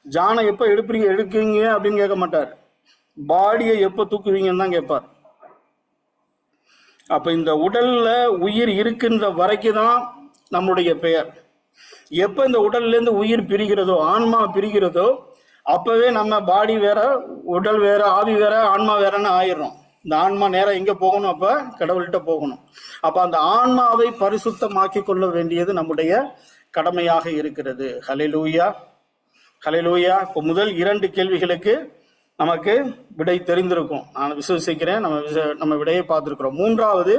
Speaker 1: ஜானை எப்ப எடுக்கீங்க அப்படின்னு கேட்க மாட்டார். பாடியை எப்ப தூக்குவீங்கன்னு தான் கேட்பார். அப்ப இந்த உடல்ல உயிர் இருக்கின்ற வரைக்கும் தான் நம்முடைய பெயர். எப்ப இந்த உடல்ல இருந்து உயிர் பிரிகிறதோ, ஆன்மா பிரிகிறதோ, அப்பவே நம்ம பாடி வேற, உடல் வேற, ஆவி வேற, ஆன்மா வேறன்னு ஆயிடுறோம். இந்த ஆன்மா நேரம் எங்க போகணும்? அப்ப கடவுள்கிட்ட போகணும். அப்ப அந்த ஆன்மாவை பரிசுத்தமாக்கி கொள்ள வேண்டியது நம்முடைய கடமையாக இருக்கிறது. ஹல்லேலூயா, ஹல்லேலூயா. இப்போ முதல் 2 கேள்விகளுக்கு நமக்கு விடை தெரிந்திருக்கும், நான் விசுவசிக்கிறேன். நம்ம விடையை பார்த்திருக்கிறோம். 3வது,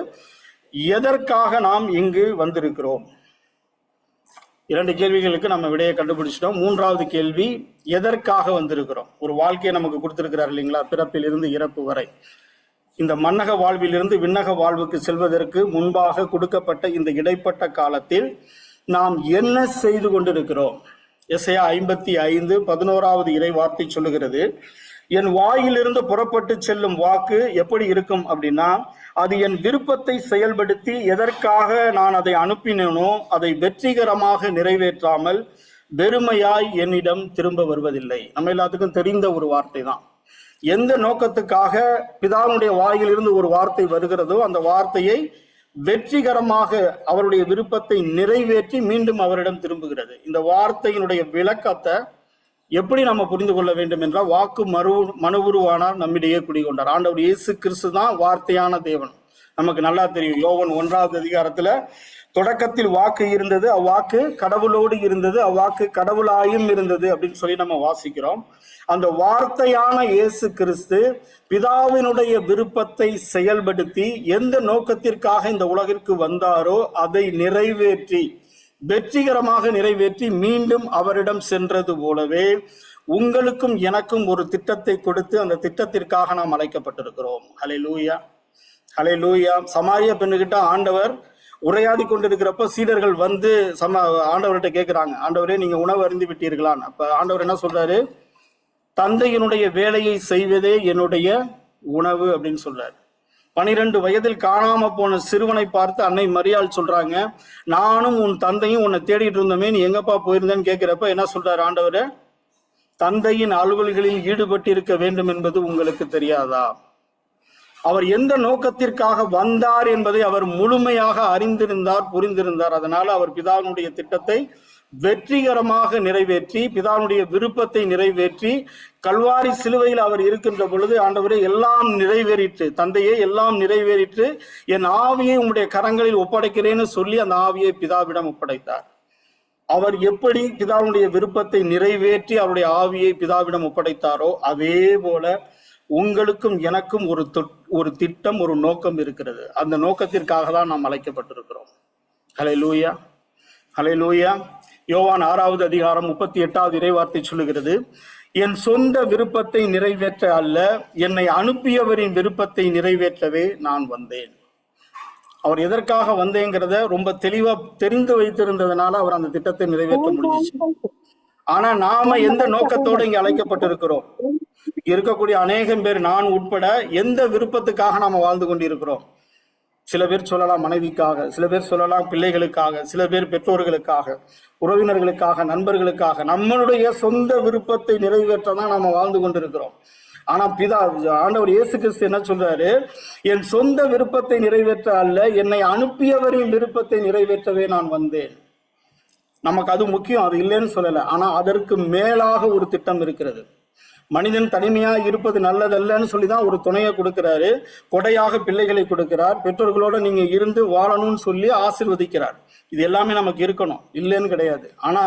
Speaker 1: எதற்காக நாம் இங்கு வந்திருக்கிறோம்? 2 கேள்விகளுக்கு நம்ம விடையை கண்டுபிடிச்சிட்டோம். 3வது கேள்வி, எதற்காக வந்திருக்கிறோம்? ஒரு வாழ்க்கையை நமக்கு கொடுத்திருக்கிறார் இல்லைங்களா? பிறப்பிலிருந்து இறப்பு வரை. இந்த மன்னக வாழ்விலிருந்து விண்ணக வாழ்வுக்கு செல்வதற்கு முன்பாக கொடுக்கப்பட்ட இந்த இடைப்பட்ட காலத்தில் நாம் என்ன செய்து கொண்டிருக்கிறோம்? எசையா 55:11 இறை வார்த்தை சொல்லுகிறது, என் வாயிலிருந்து புறப்பட்டு செல்லும் வாக்கு எப்படி இருக்கும் அப்படின்னா, அது என் விருப்பத்தை செயல்படுத்தி எதற்காக நான் அதை அனுப்பினேனோ அதை வெற்றிகரமாக நிறைவேற்றாமல் வெறுமையாய் என்னிடம் திரும்ப வருவதில்லை. நம்ம எல்லாத்துக்கும் தெரிந்த ஒரு வார்த்தை தான். எந்த நோக்கத்துக்காக பிதாவுடைய வாயிலிருந்து ஒரு வார்த்தை வருகிறதோ அந்த வார்த்தையை வெற்றிகரமாக அவருடைய விருப்பத்தை நிறைவேற்றி மீண்டும் அவரிடம் திரும்புகிறது. இந்த வார்த்தையினுடைய விளக்கத்தை எப்படி நம்ம புரிந்து கொள்ள வேண்டும் என்றால், வாக்கு மனுவுருவானார், நம்மிடையே குடிகொண்டார். ஆண்டவர் இயேசு கிறிஸ்து தான் வார்த்தையான தேவன். நமக்கு நல்லா தெரியும். யோவான் 1:அதிகாரத்துல, தொடக்கத்தில் வாக்கு இருந்தது, அவ்வாக்கு கடவுளோடு இருந்தது, அவ்வாக்கு கடவுளாயும் இருந்தது அப்படின்னு சொல்லி நம்ம வாசிக்கிறோம். அந்த வார்த்தையான இயேசு கிறிஸ்து பிதாவினுடைய விருப்பத்தை செயல்படுத்தி எந்த நோக்கத்திற்காக இந்த உலகிற்கு வந்தாரோ அதை நிறைவேற்றி வெற்றிகரமாக நிறைவேற்றி மீண்டும் அவரிடம் சென்றது போலவே உங்களுக்கும் எனக்கும் ஒரு திட்டத்தை கொடுத்து அந்த திட்டத்திற்காக நாம் அழைக்கப்பட்டிருக்கிறோம். ஹல்லேலூயா, ஹல்லேலூயா. சமாரிய பெண்ணுகிட்ட ஆண்டவர் உரையாடி கொண்டிருக்கிறப்ப சீடர்கள் வந்து ஆண்டவர்கிட்ட கேட்கிறாங்க, ஆண்டவரே நீங்க உணவு அருந்தி விட்டீர்களான்? அப்ப ஆண்டவர் என்ன சொல்றாரு? தந்தையினுடைய வேலையை செய்வதே என்னுடைய உணவு அப்படின்னு சொல்றாரு. 12 வயதில் காணாம போன சிறுவனை பார்த்து அன்னை மரியாள் சொல்றாங்க, நானும் உன் தந்தையும் உன்னை தேடிட்டு இருந்தோமே, நீ எங்கப்பா போயிருந்தேன்னு கேட்கிறப்ப என்ன சொல்றாரு ஆண்டவர்? தந்தையின் அலுவல்களில் ஈடுபட்டு இருக்க வேண்டும் என்பது உங்களுக்கு தெரியாதா? அவர் எந்த நோக்கத்திற்காக வந்தார் என்பதை அவர் முழுமையாக அறிந்திருந்தார், புரிந்திருந்தார். அதனால அவர் பிதாவினுடைய திட்டத்தை வெற்றிகரமாக நிறைவேற்றி, பிதாவினுடைய விருப்பத்தை நிறைவேற்றி, கல்வாரி சிலுவையில் அவர் இருக்கின்ற பொழுது, ஆண்டவரே எல்லாம் நிறைவேறிற்று, தந்தையே எல்லாம் நிறைவேறிற்று, என் ஆவியை உம்முடைய கரங்களில் ஒப்படைக்கிறேன்னு சொல்லி அந்த ஆவியை பிதாவிடம் ஒப்படைத்தார். அவர் எப்படி பிதாவுடைய விருப்பத்தை நிறைவேற்றி அவருடைய ஆவியை பிதாவிடம் ஒப்படைத்தாரோ அதே போல உங்களுக்கும் எனக்கும் ஒரு திட்டம், ஒரு நோக்கம் இருக்கிறது. அந்த நோக்கத்திற்காக தான் நாம் அழைக்கப்பட்டிருக்கிறோம். ஹல்லேலூயா, ஹல்லேலூயா. யோவான் 6:38 இறைவார்த்தை சொல்லுகிறது, என் சொந்த விருப்பத்தை நிறைவேற்ற அல்ல, என்னை அனுப்பியவரின் விருப்பத்தை நிறைவேற்றவே நான் வந்தேன். அவர் எதற்காக வந்தேங்கிறத ரொம்ப தெளிவா தெரிந்து வைத்திருந்ததுனால அவர் அந்த திட்டத்தை நிறைவேற்ற முடிஞ்சிச்சு. ஆனா நாம எந்த நோக்கத்தோடு இங்க அழைக்கப்பட்டிருக்கிறோம்? இருக்கக்கூடிய அநேகம் பேர், நான் உட்பட, எந்த விருப்பத்துக்காக நாம வாழ்ந்து கொண்டிருக்கிறோம்? சில பேர் சொல்லலாம் மனைவிக்காக, சில பேர் சொல்லலாம் பிள்ளைகளுக்காக, சில பேர் பெற்றோர்களுக்காக, உறவினர்களுக்காக, நண்பர்களுக்காக, நம்மளுடைய சொந்த விருப்பத்தை நிறைவேற்ற தான் நாம வாழ்ந்து கொண்டிருக்கிறோம். ஆனா ஆண்டவர் இயேசு கிறிஸ்து என்ன சொல்றாரு? என் சொந்த விருப்பத்தை நிறைவேற்ற அல்ல, என்னை அனுப்பியவரின் விருப்பத்தை நிறைவேற்றவே நான் வந்தேன். நமக்கு அது முக்கியம், அது இல்லைன்னு சொல்லல. ஆனா அதற்கு மேலாக ஒரு திட்டம் இருக்கிறது. மனிதன் தனிமையா இருப்பது நல்லதல்லன்னு சொல்லிதான் ஒரு துணையை கொடுக்கிறாரு, கொடையாக பிள்ளைகளை கொடுக்கிறார், பெற்றோர்களோட நீங்க இருந்து வாழணும்னு சொல்லி ஆசீர்வதிக்கிறார். இது எல்லாமே நமக்கு இருக்கணும், இல்லைன்னு கிடையாது. ஆனா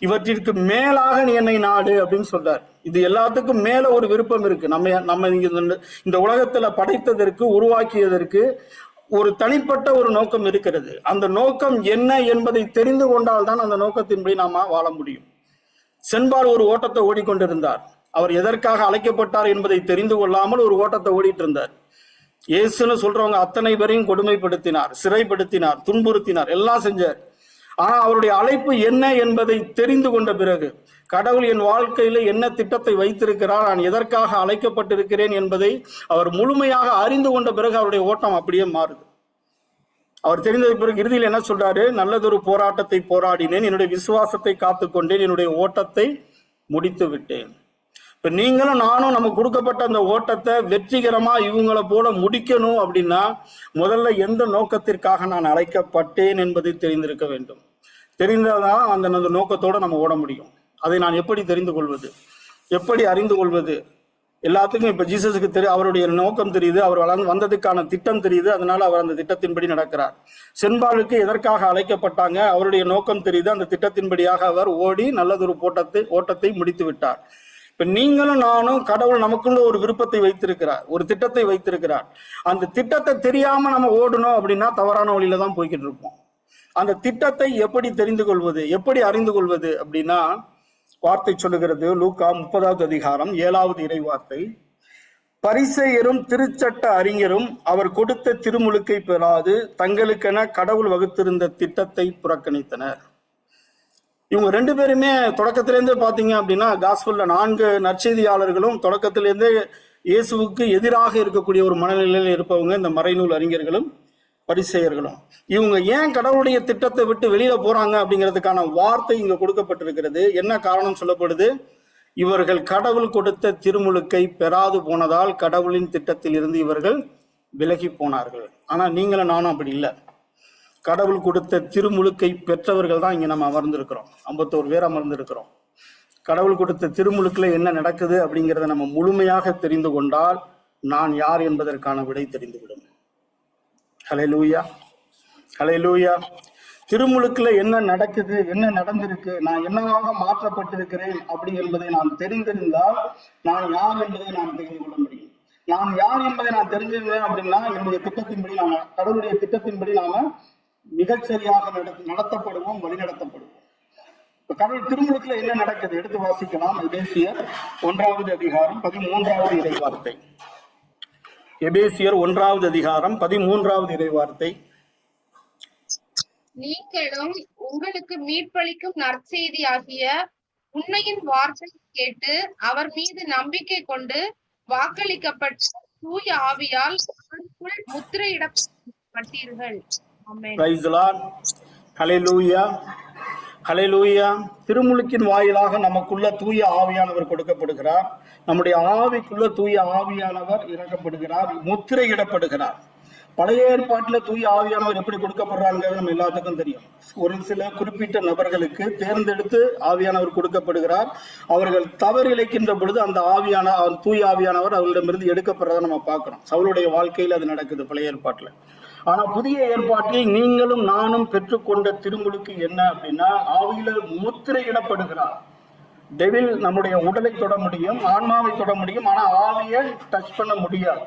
Speaker 1: இவற்றிற்கு மேலாக நீ என்னை நாடு அப்படின்னு சொல்றார். இது எல்லாத்துக்கும் மேல ஒரு விருப்பம் இருக்கு. நம்ம இந்த உலகத்துல படைத்ததற்கு, உருவாக்கியதற்கு ஒரு தனிப்பட்ட ஒரு நோக்கம் இருக்கிறது. அந்த நோக்கம் என்ன என்பதை தெரிந்து கொண்டால்தான் அந்த நோக்கத்தின்படி நாம வாழ முடியும். சென்பால் ஒரு ஓட்டத்தை ஓடிக்கொண்டிருந்தார். அவர் எதற்காக அழைக்கப்பட்டார் என்பதை தெரிந்து கொள்ளாமல் ஒரு ஓட்டத்தை ஓடிட்டு இருந்தார். இயேசுன்னு சொல்றவங்க அத்தனை பேரையும் கொடுமைப்படுத்தினார், சிறைப்படுத்தினார், துன்புறுத்தினார், எல்லாம் செஞ்சார். ஆனா அவருடைய அழைப்பு என்ன என்பதை தெரிந்து கொண்ட பிறகு, கடவுள் என் வாழ்க்கையில என்ன திட்டத்தை வைத்திருக்கிறார், நான் எதற்காக அழைக்கப்பட்டிருக்கிறேன் என்பதை அவர் முழுமையாக அறிந்து கொண்ட பிறகு அவருடைய ஓட்டம் அப்படியே மாறுது. அவர் தெரிந்த பிறகு இறுதியில் என்ன சொல்றாரு? நல்லதொரு போராட்டத்தை போராடினேன், என்னுடைய விசுவாசத்தை காத்துக்கொண்டேன், என்னுடைய ஓட்டத்தை முடித்து விட்டேன். இப்ப நீங்களும் நானும் நமக்கு கொடுக்கப்பட்ட அந்த ஓட்டத்தை வெற்றிகரமா இவங்களை போல முடிக்கணும் அப்படின்னா முதல்ல எந்த நோக்கத்திற்காக நான் அழைக்கப்பட்டேன் என்பதை தெரிந்திருக்க வேண்டும். தெரிந்தாதான் அந்த நோக்கத்தோட நம்ம ஓட முடியும். அதை நான் எப்படி தெரிந்து கொள்வது, எப்படி அறிந்து கொள்வது? எல்லாத்துக்கும் இப்ப ஜீசஸுக்கு தெரியும், அவருடைய நோக்கம் தெரியுது, அவர் வந்ததுக்கான திட்டம் தெரியுது, அதனால அவர் அந்த திட்டத்தின்படி நடக்கிறார். சென்பாலுக்கு எதற்காக அழைக்கப்பட்டாங்க, அவருடைய நோக்கம் தெரியுது, அந்த திட்டத்தின்படியாக அவர் ஓடி நல்லதொரு ஓட்டத்தை முடித்து விட்டார். இப்ப நீங்களும் நானும், கடவுள் நமக்குள்ள ஒரு விருப்பத்தை வைத்திருக்கிறார், ஒரு திட்டத்தை வைத்திருக்கிறார். அந்த திட்டத்தை தெரியாம நம்ம ஓடணும் அப்படின்னா தவறான வழியில தான் போய்கிட்டு இருப்போம். அந்த திட்டத்தை எப்படி தெரிந்து கொள்வது, எப்படி அறிந்து கொள்வது அப்படின்னா, வார்த்தை சொல்லுகிறது, லூக்கா 30:7 இறை வார்த்தை, பரிசேயரும் திருச்சட்ட அறிஞரும் அவர் கொடுத்த திருமுழுக்கை பெறாது தங்களுக்கென கடவுள் வகுத்திருந்த திட்டத்தை புறக்கணித்தனர். இவங்க ரெண்டு பேருமே தொடக்கத்திலேருந்தே பார்த்தீங்க அப்படின்னா காஸ்பல்ல 4 நற்செய்தியாளர்களும் தொடக்கத்திலேருந்தே இயேசுவுக்கு எதிராக இருக்கக்கூடிய ஒரு மனநிலையில் இருப்பவங்க இந்த மறைநூல் அறிஞர்களும் பரிசேயர்களும். இவங்க ஏன் கடவுளுடைய திட்டத்தை விட்டு வெளியில போறாங்க அப்படிங்கிறதுக்கான வார்த்தை இங்க கொடுக்கப்பட்டிருக்கிறது. என்ன காரணம் சொல்லப்படுது? இவர்கள் கடவுள் கொடுத்த திருமுழுக்கை பெறாது போனதால் கடவுளின் திட்டத்தில் இருந்து இவர்கள் விலகி போனார்கள். ஆனா நீங்களும் நானும் அப்படி இல்லை. கடவுள் கொடுத்த திருமுழுக்கை பெற்றவர்கள் தான் இங்க நம்ம அமர்ந்திருக்கிறோம். 51 பேர் அமர்ந்திருக்கிறோம். கடவுள் கொடுத்த திருமுழுக்குல என்ன நடக்குது அப்படிங்கிறத நம்ம முழுமையாக தெரிந்து கொண்டால் நான் யார் என்பதற்கான விடை தெரிந்துவிடும். ஹல்லேலூயா, ஹல்லேலூயா. திருமுழுக்குல என்ன நடக்குது, என்ன நடந்திருக்கு, நான் என்னவாக மாற்றப்பட்டிருக்கிறேன் அப்படி என்பதை நான் தெரிந்திருந்தால் நான் யார் என்பதை நான் தெரிந்து கொள்ள முடியும். நான் யார் என்பதை நான் தெரிஞ்சிருந்தேன் அப்படின்னா என்னுடைய திட்டத்தின்படி நாம கடவுளுடைய திட்டத்தின்படி நாம மிகச்சரியாக நடத்தப்படுவோம், வழிநடத்தப்படுவோம். கடவுள் திருமுழுக்குல என்ன நடக்குது எடுத்து வாசிக்கலாம். எபேசியர் 1வது அதிகாரம் 13வது இறைவார்த்தை. எபேசியர் 1வது அதிகாரம் 13வது இறைவார்த்தை.
Speaker 2: நீங்களும் உங்களுக்கு மீட்பளிக்கும் நற்செய்தி ஆகிய உண்மையின் வார்த்தை கேட்டு அவர் மீது நம்பிக்கை கொண்டு வாக்களிக்கப்பட்ட தூய ஆவியால் முத்திரையிடப்பட்டீர்கள். ஆமென்.
Speaker 1: Praise the Lord. ஹல்லேலூயா, ஹல்லேலூயா. திருமுழுக்கின் வாயிலாக நமக்குள்ள தூய ஆவியானவர் கொடுக்கப்படுகிறார். நம்முடைய ஆவிக்குள்ள தூய ஆவியானவர் இறக்கப்படுகிறார், முத்திரையிடப்படுகிறார். பழைய ஏற்பாட்டில் தூய ஆவியானவர் எப்படி கொடுக்கப்படுறாங்கிறது நம்ம எல்லாத்துக்கும் தெரியும். ஒரு சில குறிப்பிட்ட நபர்களுக்கு தேர்ந்தெடுத்து ஆவியானவர் கொடுக்கப்படுகிறார். அவர்கள் தவறு இழைக்கின்ற பொழுது அந்த தூய ஆவியானவர் அவர்களிடமிருந்து எடுக்கப்படுறதை நம்ம பார்க்கிறோம். சவுளுடைய வாழ்க்கையில் அது நடக்குது பழைய ஏற்பாட்டில். ஆனா புதிய ஏற்பாட்டில் நீங்களும் நானும் பெற்றுக்கொண்ட திருமுழுக்கு என்ன அப்படின்னா ஆவியில முத்திரையிடப்படுகிறார். டெவில் நம்முடைய உடலை தொட முடியும், ஆன்மாவை தொட முடியும், ஆனா ஆவியை டச் பண்ண முடியாது,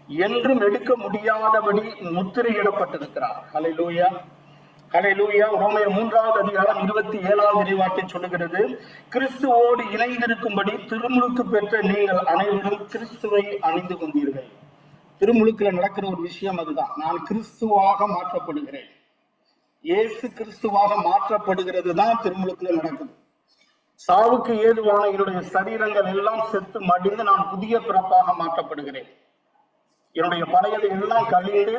Speaker 1: என்றும் எடுக்க முடியாதபடி முத்திரையிடப்பட்டிருக்கிறார். ஹல்லேலூயா, ஹல்லேலூயா. ரோமர் 3வது அதிகாரம் 27வது இறைவார்த்தை சொல்லுகிறது, கிறிஸ்துவோடு இணைந்திருக்கும்படி திருமுழுக்கு பெற்ற நீங்கள் அனைவரும் கிறிஸ்துவை அணிந்து கொண்டீர்கள். திருமுழுக்குல நடக்கிற ஒரு விஷயம் அதுதான். நான் கிறிஸ்துவாக மாற்றப்படுகிறேன். இயேசு கிறிஸ்துவாக மாற்றப்படுகிறது தான் திருமுழுக்குல நடக்குது. சாவுக்கு ஏதுவான என்னுடைய சரீரங்கள் எல்லாம் செத்து மடிந்து நான் புதிய பிறப்பாக மாற்றப்படுகிறேன். என்னுடைய பழையது எல்லாம் கழிந்து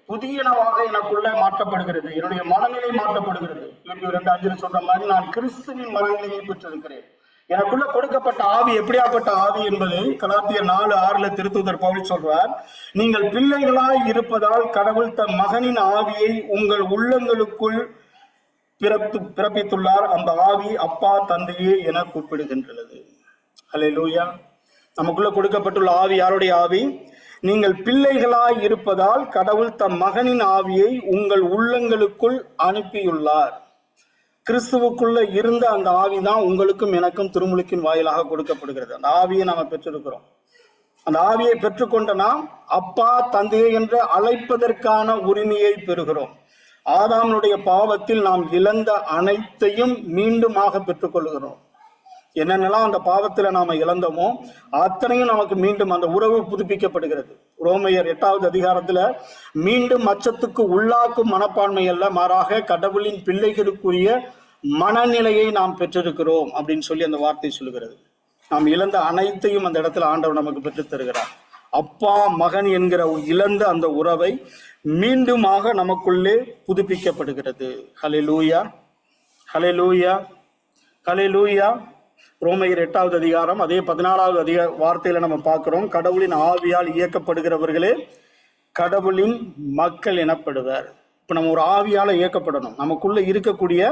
Speaker 1: புதியனவாக எனக்குள்ள மாற்றப்படுகிறது. என்னுடைய மனநிலை மாற்றப்படுகிறது. 2:5 சொல்ற மாதிரி நான் கிறிஸ்துவின் மனநிலையை பெற்றிருக்கிறேன். எனக்குள்ள கொடுக்கப்பட்ட ஆவி எப்படியாப்பட்ட ஆவி என்பதை கலாத்தியர் 4:6 திருத்தூதர் பவுல் சொல்றார். நீங்கள் பிள்ளைகளாய் இருப்பதால் கடவுள் தன் மகனின் ஆவியை உங்கள் உள்ளங்களுக்குள் பிறப்பித்துள்ளார். அந்த ஆவி அப்பா தந்தையே என கூப்பிடுகின்றது. ஹல்லேலூயா. நமக்குள்ள கொடுக்கப்பட்டுள்ள ஆவி யாருடைய ஆவி? நீங்கள் பிள்ளைகளாய் இருப்பதால் கடவுள் தம் மகனின் ஆவியை உங்கள் உள்ளங்களுக்குள் அனுப்பியுள்ளார். கிறிஸ்துவுக்குள்ள இருந்த அந்த ஆவிதான் உங்களுக்கும் எனக்கும் திருமுழுக்கின் வாயிலாக கொடுக்கப்படுகிறது. அந்த ஆவியை நாம பெற்றிருக்கிறோம். அந்த ஆவியை பெற்றுக்கொண்ட நாம் அப்பா தந்தையே என்று அழைப்பதற்கான உரிமையை பெறுகிறோம். ஆதாமுடைய பாவத்தில் நாம் இழந்த அனைத்தையும் மீண்டுமாக பெற்றுக்கொள்கிறோம். என்னென்னலாம் அந்த பாவத்துல நாம இழந்தோமோ அத்தனையும் நமக்கு மீண்டும் அந்த உறவு புதுப்பிக்கப்படுகிறது. ரோமையர் 8வது அதிகாரத்துல மீண்டும் அச்சத்துக்கு உள்ளாக்கும் மனப்பான்மை அல்ல, மாறாக கடவுளின் பிள்ளைகளுக்குரிய மனநிலையை நாம் பெற்றிருக்கிறோம் அப்படின்னு சொல்லி அந்த வார்த்தை சொல்லுகிறது. நாம் இழந்த அனைத்தையும் அந்த இடத்துல ஆண்டவர் நமக்கு பெற்றுத் தருகிறார். அப்பா மகன் என்கிற இழந்த அந்த உறவை மீண்டுமாக நமக்குள்ளே புதுப்பிக்கப்படுகிறது. ஹல்லேலூயா, ஹல்லேலூயா, ஹல்லேலூயா. ரோமையர் 8வது அதிகாரம் அதே 14வது வார்த்தையில நம்ம பார்க்கிறோம், கடவுளின் ஆவியால் இயக்கப்படுகிறவர்களே கடவுளின் மக்கள் எனப்படுவர். இப்ப நம்ம ஒரு ஆவியால இயக்கப்படணும். நமக்குள்ள இருக்கக்கூடிய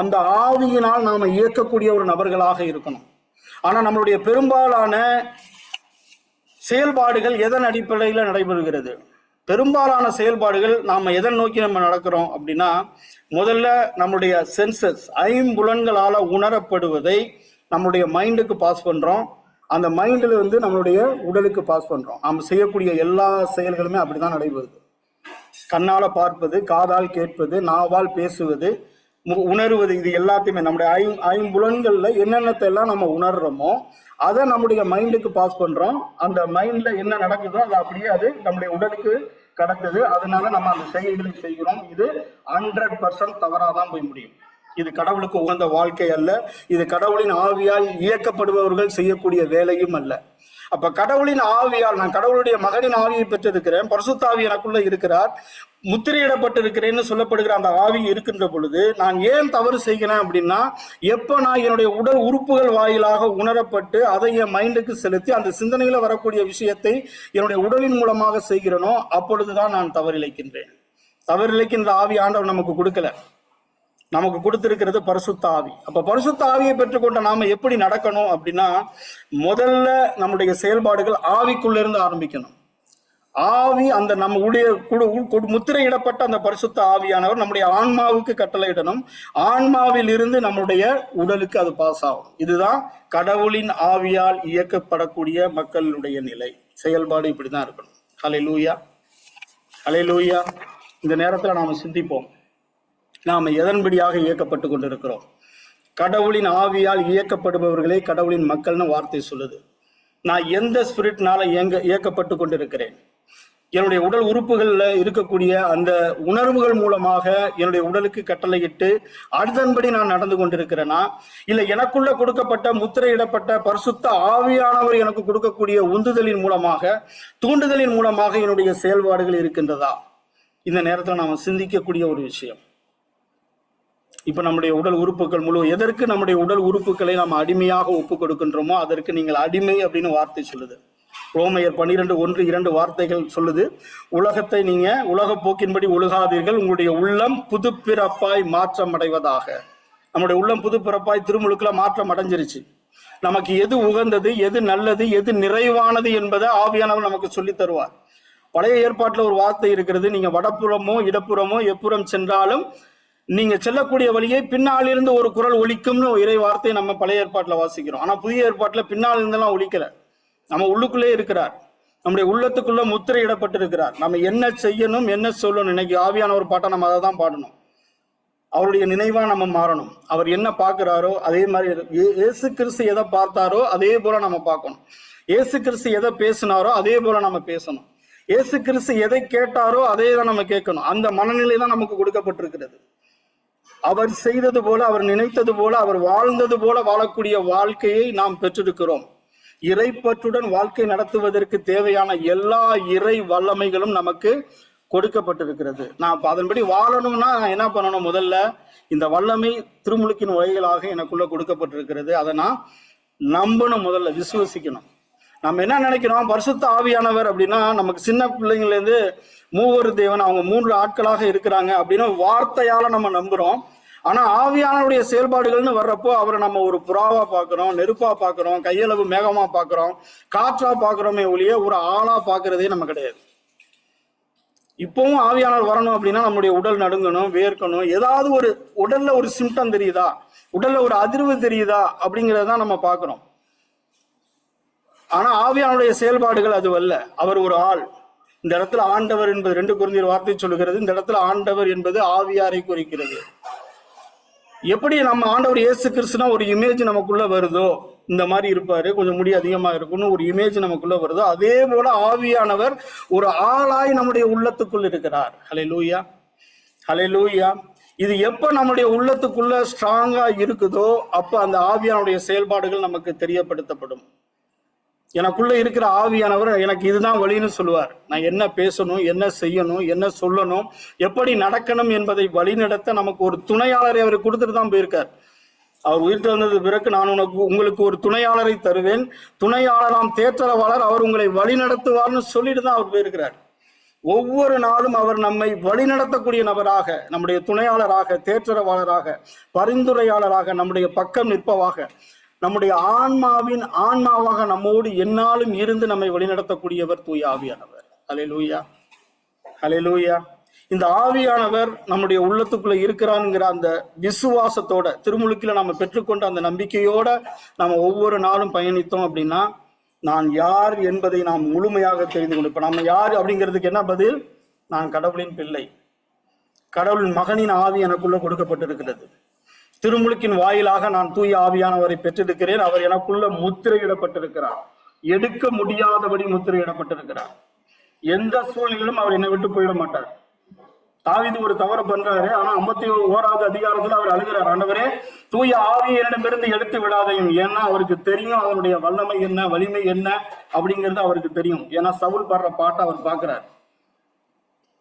Speaker 1: அந்த ஆவியினால் நாம இயக்கக்கூடிய ஒரு நபர்களாக இருக்கணும். ஆனா நம்மளுடைய பெரும்பாலான செயல்பாடுகள் எதன் அடிப்படையில் நடைபெறுகிறது? பெரும்பாலான செயல்பாடுகள் நாம எதன் நோக்கி நம்ம நடக்கிறோம் அப்படின்னா, முதல்ல நம்முடைய சென்சஸ் ஐம்புலன்களால உணரப்படுவதை நம்மளுடைய மைண்டுக்கு பாஸ் பண்றோம். அந்த மைண்டில் வந்து நம்மளுடைய உடலுக்கு பாஸ் பண்றோம். நம்ம செய்யக்கூடிய எல்லா செயல்களுமே அப்படிதான் நடைபெறுது. கண்ணால பார்ப்பது, காதால் கேட்பது, நாவால் பேசுவது, உணர்வது, இது எல்லாத்தையுமே நம்முடைய ஐம்புலன்கள்ல என்னென்னத்தை எல்லாம் நம்ம உணர்றோமோ அதை நம்முடைய மைண்டுக்கு பாஸ் பண்றோம். அந்த மைண்ட்ல என்ன நடக்குதோ அது அப்படியே அது நம்முடைய உடலுக்கு கடக்குது. அதனால நம்ம அந்த செயல்களை செய்கிறோம். இது 100% தவறாதான் போய் முடியும். இது கடவுளுக்கு உகந்த வாழ்க்கை அல்ல. இது கடவுளின் ஆவியால் இயக்கப்படுபவர்கள் செய்யக்கூடிய வேலையும் அல்ல. அப்ப கடவுளின் ஆவியால், நான் கடவுளுடைய மகனின் ஆவியை பெற்றிருக்கிறேன், பரிசுத்த ஆவி எனக்குள்ள இருக்கிறார், முத்திரையிடப்பட்டிருக்கிறேன்னு சொல்லப்படுகிற அந்த ஆவி இருக்கின்ற பொழுது நான் ஏன் தவறு செய்கிறேன் அப்படின்னா, எப்ப நான் என்னுடைய உடல் உறுப்புகள் வாயிலாக உணரப்பட்டு அதை என் மைண்டுக்கு செலுத்தி அந்த சிந்தனையில வரக்கூடிய விஷயத்தை என்னுடைய உடலின் மூலமாக செய்கிறேனோ அப்பொழுதுதான் நான் தவறிழைக்கின்றேன். தவறிழைக்கின்ற ஆவி ஆண்டவர் நமக்கு கொடுக்கல, நமக்கு கொடுத்திருக்கிறது பரிசுத்த ஆவி. அப்ப பரிசுத்த ஆவியை பெற்றுக்கொண்ட நாம எப்படி நடக்கணும் அப்படின்னா, முதல்ல நம்முடைய செயல்பாடுகள் ஆவிக்குள்ள இருந்து ஆரம்பிக்கணும். ஆவி அந்த நம்முடைய முத்திரையிடப்பட்ட அந்த பரிசுத்த ஆவியானவர் நம்முடைய ஆன்மாவுக்கு கட்டளையிடணும். ஆன்மாவில் இருந்து நம்முடைய உடலுக்கு அது பாஸ் ஆகும். இதுதான் கடவுளின் ஆவியால் இயக்கப்படக்கூடிய மக்களுடைய நிலை, செயல்பாடு இப்படிதான் இருக்கணும். ஹல்லேலூயா, ஹல்லேலூயா. இந்த நேரத்துல நாம சிந்திப்போம், நாம எதன்படியாக இயக்கப்பட்டு கொண்டிருக்கிறோம். கடவுளின் ஆவியால் இயக்கப்படுபவர்களே கடவுளின் மக்கள்னு வார்த்தை சொல்லுது. நான் எந்த ஸ்பிரிட்னால இயக்கப்பட்டு கொண்டிருக்கிறேன்? என்னுடைய உடல் உறுப்புகள்ல இருக்கக்கூடிய அந்த உணர்வுகள் மூலமாக என்னுடைய உடலுக்கு கட்டளையிட்டு அதன்படி நான் நடந்து கொண்டிருக்கிறேனா, இல்ல எனக்குள்ள கொடுக்கப்பட்ட முத்திரையிடப்பட்ட பரிசுத்த ஆவியானவர் எனக்கு கொடுக்கக்கூடிய உந்துதலின் மூலமாக, தூண்டுதலின் மூலமாக என்னுடைய செயல்பாடுகள் இருக்கின்றதா? இந்த நேரத்தில் நாம சிந்திக்கக்கூடிய ஒரு விஷயம். இப்ப நம்முடைய உடல் உறுப்புகள் எதற்கு நம்முடைய உடல் உறுப்புகளை நாம் அடிமையாக ஒப்பு கொடுக்கின்றோமோ அதற்கு நீங்கள் அடிமை அப்படின்னு வார்த்தை சொல்லுது. ரோமையர் 12:1-2 வார்த்தைகள் சொல்லுது, உலகத்தை நீங்க உலக போக்கின்படி ஒழுகாதீர்கள், உங்களுடைய உள்ளம் புதுப்பிறப்பாய் மாற்றம் அடைவதாக. நம்முடைய உள்ளம் புதுப்பிறப்பாய் திருமுழுக்குல மாற்றம் அடைஞ்சிருச்சு. நமக்கு எது உகந்தது, எது நல்லது, எது நிறைவானது என்பதை ஆவியானவர் நமக்கு சொல்லி தருவார். பழைய ஏற்பாட்டுல ஒரு வார்த்தை இருக்கிறது, நீங்க வடப்புறமோ இடப்புறமோ எப்புறம் சென்றாலும் நீங்க செல்லக்கூடிய வழியை பின்னால் இருந்து ஒரு குரல் ஒலிக்கும்னு இறை வார்த்தையை நம்ம பழைய ஏற்பாட்டுல வாசிக்கிறோம். ஆனா புதிய ஏற்பாட்டுல பின்னால் இருந்தெல்லாம் ஒலிக்கல, நம்ம உள்ளுக்குள்ளே இருக்கிறார், நம்முடைய உள்ளத்துக்குள்ள முத்திரையிடப்பட்டிருக்கிறார். நம்ம என்ன செய்யணும், என்ன சொல்லணும், இன்னைக்கு ஆவியான ஒரு பாட்டை நம்ம அதை தான் பாடணும். அவருடைய நினைவா நம்ம மாறணும். அவர் என்ன பார்க்கிறாரோ அதே மாதிரி, இயேசு கிறிஸ்து எதை பார்த்தாரோ அதே போல நம்ம பார்க்கணும். இயேசு கிறிஸ்து எதை பேசினாரோ அதே போல நம்ம பேசணும். இயேசு கிறிஸ்து எதை கேட்டாரோ அதே தான் நம்ம கேட்கணும். அந்த மனநிலை தான் நமக்கு கொடுக்கப்பட்டிருக்கிறது. அவர் செய்தது போல, அவர் நினைத்தது போல, அவர் வாழ்ந்தது போல வாழக்கூடிய வாழ்க்கையை நாம் பெற்றிருக்கிறோம். இறைப்பற்றுடன் வாழ்க்கை நடத்துவதற்கு தேவையான எல்லா இறை வல்லமைகளும் நமக்கு கொடுக்கப்பட்டிருக்கிறது. நான் அதன்படி வாழணும்னா நான் என்ன பண்ணணும்? முதல்ல இந்த வல்லமை திருமுழுக்கின் வழிகளாக எனக்குள்ள கொடுக்கப்பட்டிருக்கிறது. அதை நான் நம்பணும், முதல்ல விசுவசிக்கணும். நம்ம என்ன நினைக்கிறோம், பரிசுத்த ஆவியானவர் அப்படின்னா நமக்கு சின்ன பிள்ளைங்கள்ல இருந்து மூவர் தேவன், அவங்க 3 ஆட்களாக இருக்கிறாங்க அப்படின்னு வார்த்தையால நம்ம நம்புறோம். ஆனா ஆவியானவருடைய செயல்பாடுகள்னு வர்றப்போ அவரை நம்ம ஒரு புறாவா பாக்குறோம், நெருப்பா பாக்குறோம், கையளவு மேகமா பாக்குறோம், காற்றா பாக்குறோமே ஒழிய ஒரு ஆளா பாக்குறதே நம்ம கிடையாது. இப்பவும் ஆவியானவர் வரணும் அப்படின்னா நம்முடைய உடல் நடுங்கணும், வேர்க்கணும், ஏதாவது ஒரு உடல்ல ஒரு சிம்டம் தெரியுதா, உடல்ல ஒரு அதிர்வு தெரியுதா அப்படிங்கிறதான் நம்ம பாக்குறோம். ஆனா ஆவியானுடைய செயல்பாடுகள் அது அல்ல. அவர் ஒரு ஆள். இந்த இடத்துல ஆண்டவர் என்பது 2 கொரிந்தியர் வார்த்தை சொல்லுகிறது. இந்த இடத்துல ஆண்டவர் என்பது ஆவியாரை குறிக்கிறது. எப்படி நம்ம ஆண்டவர் இயேசு கிறிஸ்துனா ஒரு இமேஜ் நமக்குள்ள வருதோ, இந்த மாதிரி இருப்பாரு, கொஞ்சம் முடி அதிகமா இருக்கும்னு ஒரு இமேஜ் நமக்குள்ள வருதோ, அதே போல ஆவியானவர் ஒரு ஆளாய் நம்முடைய உள்ளத்துக்குள் இருக்கிறார். ஹல்லேலூயா, ஹல்லேலூயா. இது எப்ப நம்முடைய உள்ளத்துக்குள்ள ஸ்ட்ராங்கா இருக்குதோ அப்ப அந்த ஆவியானுடைய செயல்பாடுகள் நமக்கு தெரியப்படுத்தப்படும். எனக்குள்ள இருக்கிற ஆவியானவர் எனக்கு இதுதான் வழின்னு சொல்லுவார். நான் என்ன பேசணும், என்ன செய்யணும், என்ன சொல்லணும், எப்படி நடக்கணும் என்பதை வழிநடத்த நமக்கு ஒரு துணையாளரை அவர் கொடுத்துட்டு தான் போயிருக்கார். அவர் உயிர் தெழுந்தது பிறகு நான் உங்களுக்கு ஒரு துணையாளரை தருவேன், துணையாளராம் தேற்றரவாளர், அவர் உங்களை வழி நடத்துவார்னு சொல்லிட்டு தான் அவர் போயிருக்கிறார். ஒவ்வொரு நாளும் அவர் நம்மை வழிநடத்தக்கூடிய நபராக, நம்முடைய துணையாளராக, தேற்றரவாளராக, பரிந்துரையாளராக, நம்முடைய பக்கம் நிற்பவாக, நம்முடைய ஆன்மாவாக நம்மோடு எந்நாளும் இருந்து நம்மை வழிநடத்தக்கூடியவர் தூய ஆவியானவர். ஹல்லேலூயா, ஹல்லேலூயா. இந்த ஆவியானவர் நம்முடைய உள்ளத்துக்குள்ள இருக்கிறான்ங்கிற அந்த விசுவாசத்தோட, திருமுழுக்கில நம்ம பெற்றுக்கொண்ட அந்த நம்பிக்கையோட நம்ம ஒவ்வொரு நாளும் பயணித்தோம் அப்படின்னா நான் யார் என்பதை நாம் முழுமையாக தெரிந்து கொண்டு, இப்ப நம்ம யார் அப்படிங்கிறதுக்கு என்ன பதில்? நான் கடவுளின் பிள்ளை, கடவுளின் மகனின் ஆவி எனக்குள்ள கொடுக்கப்பட்டிருக்கிறது. திருமுழுக்கின் வாயிலாக நான் தூய ஆவியானவரை பெற்றிருக்கிறேன். அவர் எனக்குள்ள முத்திரையிடப்பட்டிருக்கிறார், எடுக்க முடியாதபடி முத்திரையிடப்பட்டிருக்கிறார். எந்த சூழ்நிலையிலும் அவர் என்னை விட்டு போயிட மாட்டார். தாவீது ஒரு தவறு பண்றாரு. ஆனா 51வது அதிகாரத்துல அவர் அழுகிறார், ஆண்டவரே தூய ஆவியை என்னிடமிருந்து எடுத்து விடாதையும். ஏன்னா அவருக்கு தெரியும் அதனுடைய வல்லமை என்ன, வலிமை என்ன அப்படிங்கிறது அவருக்கு தெரியும். ஏன்னா சவுல் பாடுற பாட்டை அவர் பார்க்கிறார்.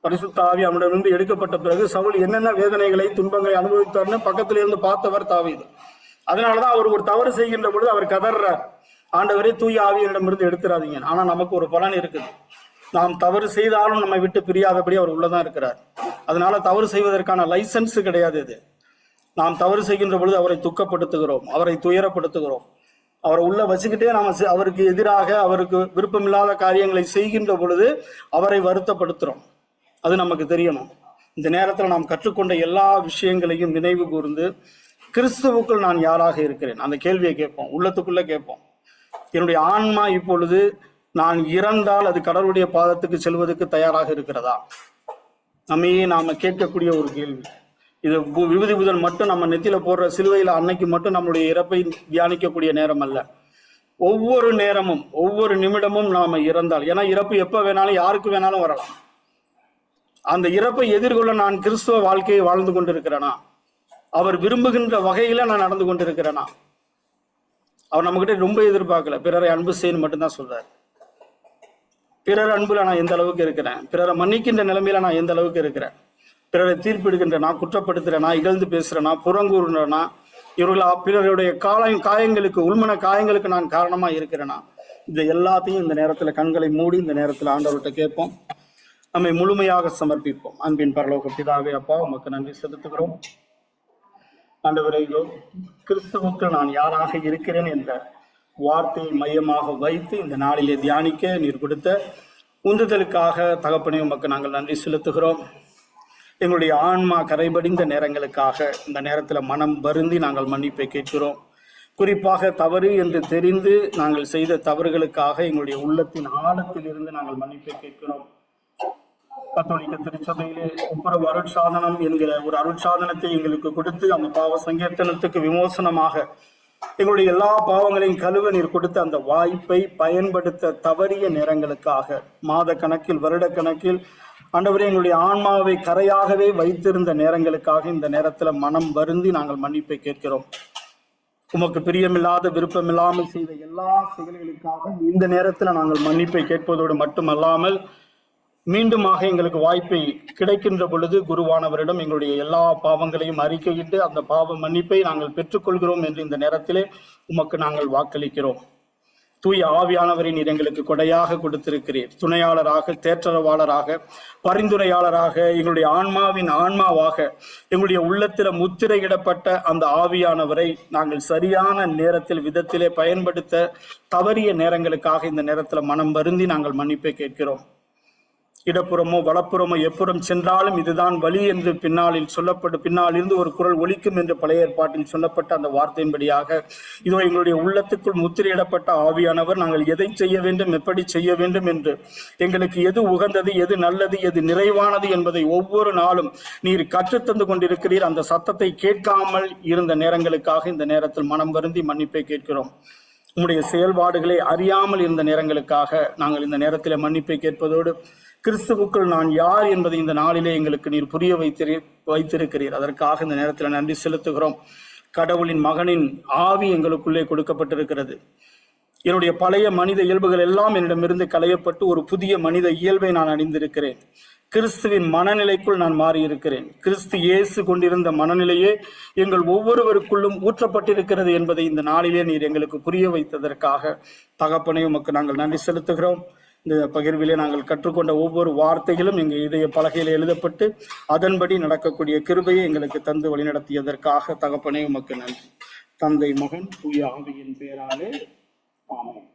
Speaker 1: பரிசுத்த ஆவி அவனிடமிருந்து எடுக்கப்பட்ட பிறகு சவுல் என்னென்ன வேதனைகளை துன்பங்களை அனுபவித்தார்னு பக்கத்துல இருந்து பார்த்தவர் தாவீது. அதனாலதான் அவர் ஒரு தவறு செய்கின்ற பொழுது அவர் கதறார், ஆண்டவரே தூய ஆவியிடமிருந்து எடுத்துறாதீங்க. ஆனா நமக்கு ஒரு பலன் இருக்குது. நாம் தவறு செய்தாலும் நம்மை விட்டு பிரியாதபடி அவர் உள்ளதான் இருக்கிறார். அதனால தவறு செய்வதற்கான லைசன்ஸ் கிடையாது இது. நாம் தவறு செய்கின்ற பொழுது அவரை துக்கப்படுத்துகிறோம், அவரை துயரப்படுத்துகிறோம். அவரை உள்ள வச்சுக்கிட்டே நாம அவருக்கு எதிராக அவருக்கு விருப்பமில்லாத காரியங்களை செய்கின்ற பொழுது அவரை வருத்தப்படுத்துறோம். அது நமக்கு தெரியணும். இந்த நேரத்தில் நாம் கற்றுக்கொண்ட எல்லா விஷயங்களையும் நினைவு கூர்ந்து கிறிஸ்துவுக்குள் நான் யாராக இருக்கிறேன் அந்த கேள்வியை கேட்போம், உள்ளத்துக்குள்ள கேட்போம். என்னுடைய ஆன்மா இப்பொழுது நான் இறந்தால் அது கடவுளுடைய பாதத்துக்கு செல்வதற்கு தயாராக இருக்கிறதா? நம்மையே நாம கேட்கக்கூடிய ஒரு கேள்வி இது. விபூதி புதன் மட்டும் நம்ம நெத்தியில போடுற சிலுவையில அன்னைக்கு மட்டும் நம்மளுடைய இறப்பை தியானிக்கக்கூடிய நேரம் அல்ல. ஒவ்வொரு நேரமும் ஒவ்வொரு நிமிடமும் நாம இறந்தால், ஏன்னா இறப்பு எப்ப வேணாலும் யாருக்கு வேணாலும் வரலாம். அந்த இறப்பை எதிர்கொள்ள நான் கிறிஸ்துவ வாழ்க்கையை வாழ்ந்து கொண்டிருக்கிறேனா? அவர் விரும்புகின்ற வகையில நான் நடந்து கொண்டிருக்கிறேனா? அவர் நம்ம கிட்ட ரொம்ப எதிர்பார்க்கல, பிறரை அன்பு செய்யணும் மட்டும்தான் சொல்றாரு. பிறர் அன்புல நான் எந்த அளவுக்கு இருக்கிறேன், பிறரை மன்னிக்கின்ற நிலைமையில நான் எந்த அளவுக்கு இருக்கிறேன், பிறரை தீர்ப்பிடுகின்றனா, குற்றப்படுத்துறேனா, இகழ்ந்து பேசுறேனா, புறங்கூறுனா, பிறருடைய காயங்களுக்கு உள்மன காயங்களுக்கு நான் காரணமா இருக்கிறேனா? இது எல்லாத்தையும் இந்த நேரத்துல கண்களை மூடி இந்த நேரத்துல ஆண்டவர்கிட்ட கேட்போம். நம்மை முழுமையாக சமர்ப்பிப்போம். அன்பின் பரலோக பிதாவே, அப்பா உமக்கு நன்றி செலுத்துகிறோம். ஆண்டவரே, கிறிஸ்துவுக்கு நான் யாராக இருக்கிறேன் என்ற வார்த்தையை மையமாக வைத்து இந்த நாளிலே தியானிக்க நீர் கொடுத்த உந்துதலுக்காக தகப்பனே உமக்கு நாங்கள் நன்றி செலுத்துகிறோம். எங்களுடைய ஆன்மா கரைபடிந்த நேரங்களுக்காக இந்த நேரத்தில் மனம் வருந்தி நாங்கள் மன்னிப்பை கேட்கிறோம். குறிப்பாக தவறு என்று தெரிந்து நாங்கள் செய்த தவறுகளுக்காக எங்களுடைய உள்ளத்தின் ஆழத்தில் இருந்து நாங்கள் மன்னிப்பை கேட்கிறோம். கத்தோலிக்க திருச்சபையிலே ஒவ்வொரு அருட்சாதனம் என்கிற ஒரு அருட்சாதனத்தை எங்களுக்கு கொடுத்து அந்த பாவ சங்கீர்த்தனத்துக்கு விமோசனமாக எங்களுடைய எல்லா பாவங்களையும் கழுவ நீர் கொடுத்த அந்த வாய்ப்பை பயன்படுத்த தவறிய நேரங்களுக்காக, மாத கணக்கில் வருட கணக்கில் ஆண்டவரே எங்களுடைய ஆன்மாவை கரையாகவே வைத்திருந்த நேரங்களுக்காக இந்த நேரத்துல மனம் வருந்தி நாங்கள் மன்னிப்பை கேட்கிறோம். உமக்கு பிரியமில்லாத விருப்பமில்லாமல் செய்த எல்லா செயல்களுக்காக இந்த நேரத்துல நாங்கள் மன்னிப்பை கேட்பதோடு மட்டுமல்லாமல் மீண்டுமாக எங்களுக்கு வாய்ப்பை கிடைக்கின்ற பொழுது குருவானவரிடம் எங்களுடைய எல்லா பாவங்களையும் அறிக்கையிட்டு அந்த பாவ மன்னிப்பை நாங்கள் பெற்றுக்கொள்கிறோம் என்று இந்த நேரத்திலே உமக்கு நாங்கள் வாக்களிக்கிறோம். தூய ஆவியானவரை நீர் எங்களுக்கு கொடையாக கொடுத்திருக்கிறீர். துணையாளராக, தேற்றரவாளராக, பரிந்துரையாளராக, எங்களுடைய ஆன்மாவின் ஆன்மாவாக, எங்களுடைய உள்ளத்தில முத்திரையிடப்பட்ட அந்த ஆவியானவரை நாங்கள் சரியான நேரத்தில் விதத்திலே பயன்படுத்த தவறிய நேரங்களுக்காக இந்த நேரத்தில் மனம் வருந்தி நாங்கள் மன்னிப்பை கேட்கிறோம். இடப்புறமோ வலப்புறமோ எப்புறம் சென்றாலும் இதுதான் வழி என்று பின்னால் இருந்து ஒரு குரல் ஒலிக்கும் என்று பழைய ஏற்பாட்டில் சொல்லப்பட்ட அந்த வார்த்தையின்படியாக இதோ எங்களுடைய உள்ளத்துக்குள் முத்திரையிடப்பட்ட ஆவியானவர் நாங்கள் எதை செய்ய வேண்டும், எப்படி செய்ய வேண்டும் என்று எங்களுக்கு எது உகந்தது, எது நல்லது, எது நிறைவானது என்பதை ஒவ்வொரு நாளும் நீர் கற்றுத்தந்து கொண்டிருக்கிறீர். அந்த சத்தத்தை கேட்காமல் இருந்த நேரங்களுக்காக இந்த நேரத்தில் மனம் வருந்தி மன்னிப்பை கேட்கிறோம். உம்முடைய செயல்பாடுகளை அறியாமல் இருந்த நேரங்களுக்காக நாங்கள் இந்த நேரத்தில் மன்னிப்பை கேட்பதோடு கிறிஸ்துவுக்குள் நான் யார் என்பதை இந்த நாளிலே எங்களுக்கு நீர் புரிய வைத்திருக்கிறீர். அதற்காக இந்த நேரத்தில் நன்றி செலுத்துகிறோம். கடவுளின் மகனின் ஆவி எங்களுக்குள்ளே கொடுக்கப்பட்டிருக்கிறது. என்னுடைய பழைய மனித இயல்புகள் எல்லாம் என்னிடமிருந்து களையப்பட்டு ஒரு புதிய மனித இயல்பை நான் அணிந்திருக்கிறேன். கிறிஸ்துவின் மனநிலைக்குள் நான் மாறியிருக்கிறேன். கிறிஸ்து இயேசு கொண்டிருந்த மனநிலையே எங்கள் ஒவ்வொருவருக்குள்ளும் ஊற்றப்பட்டிருக்கிறது என்பதை இந்த நாளிலே நீர் எங்களுக்கு புரிய வைத்ததற்காக தகப்பனே உமக்கு நாங்கள் நன்றி செலுத்துகிறோம். இந்த பகிர்விலே நாங்கள் கற்றுக்கொண்ட ஒவ்வொரு வார்த்தைகளும் எங்கள் இதய பலகையில் எழுதப்பட்டு அதன்படி நடக்கக்கூடிய கிருபையை எங்களுக்கு தந்து வழிநடத்தியதற்காக தகப்பனே உமக்கு நன்றி. தந்தை, மகன், தூய ஆவியின் பெயராலே ஆமென்.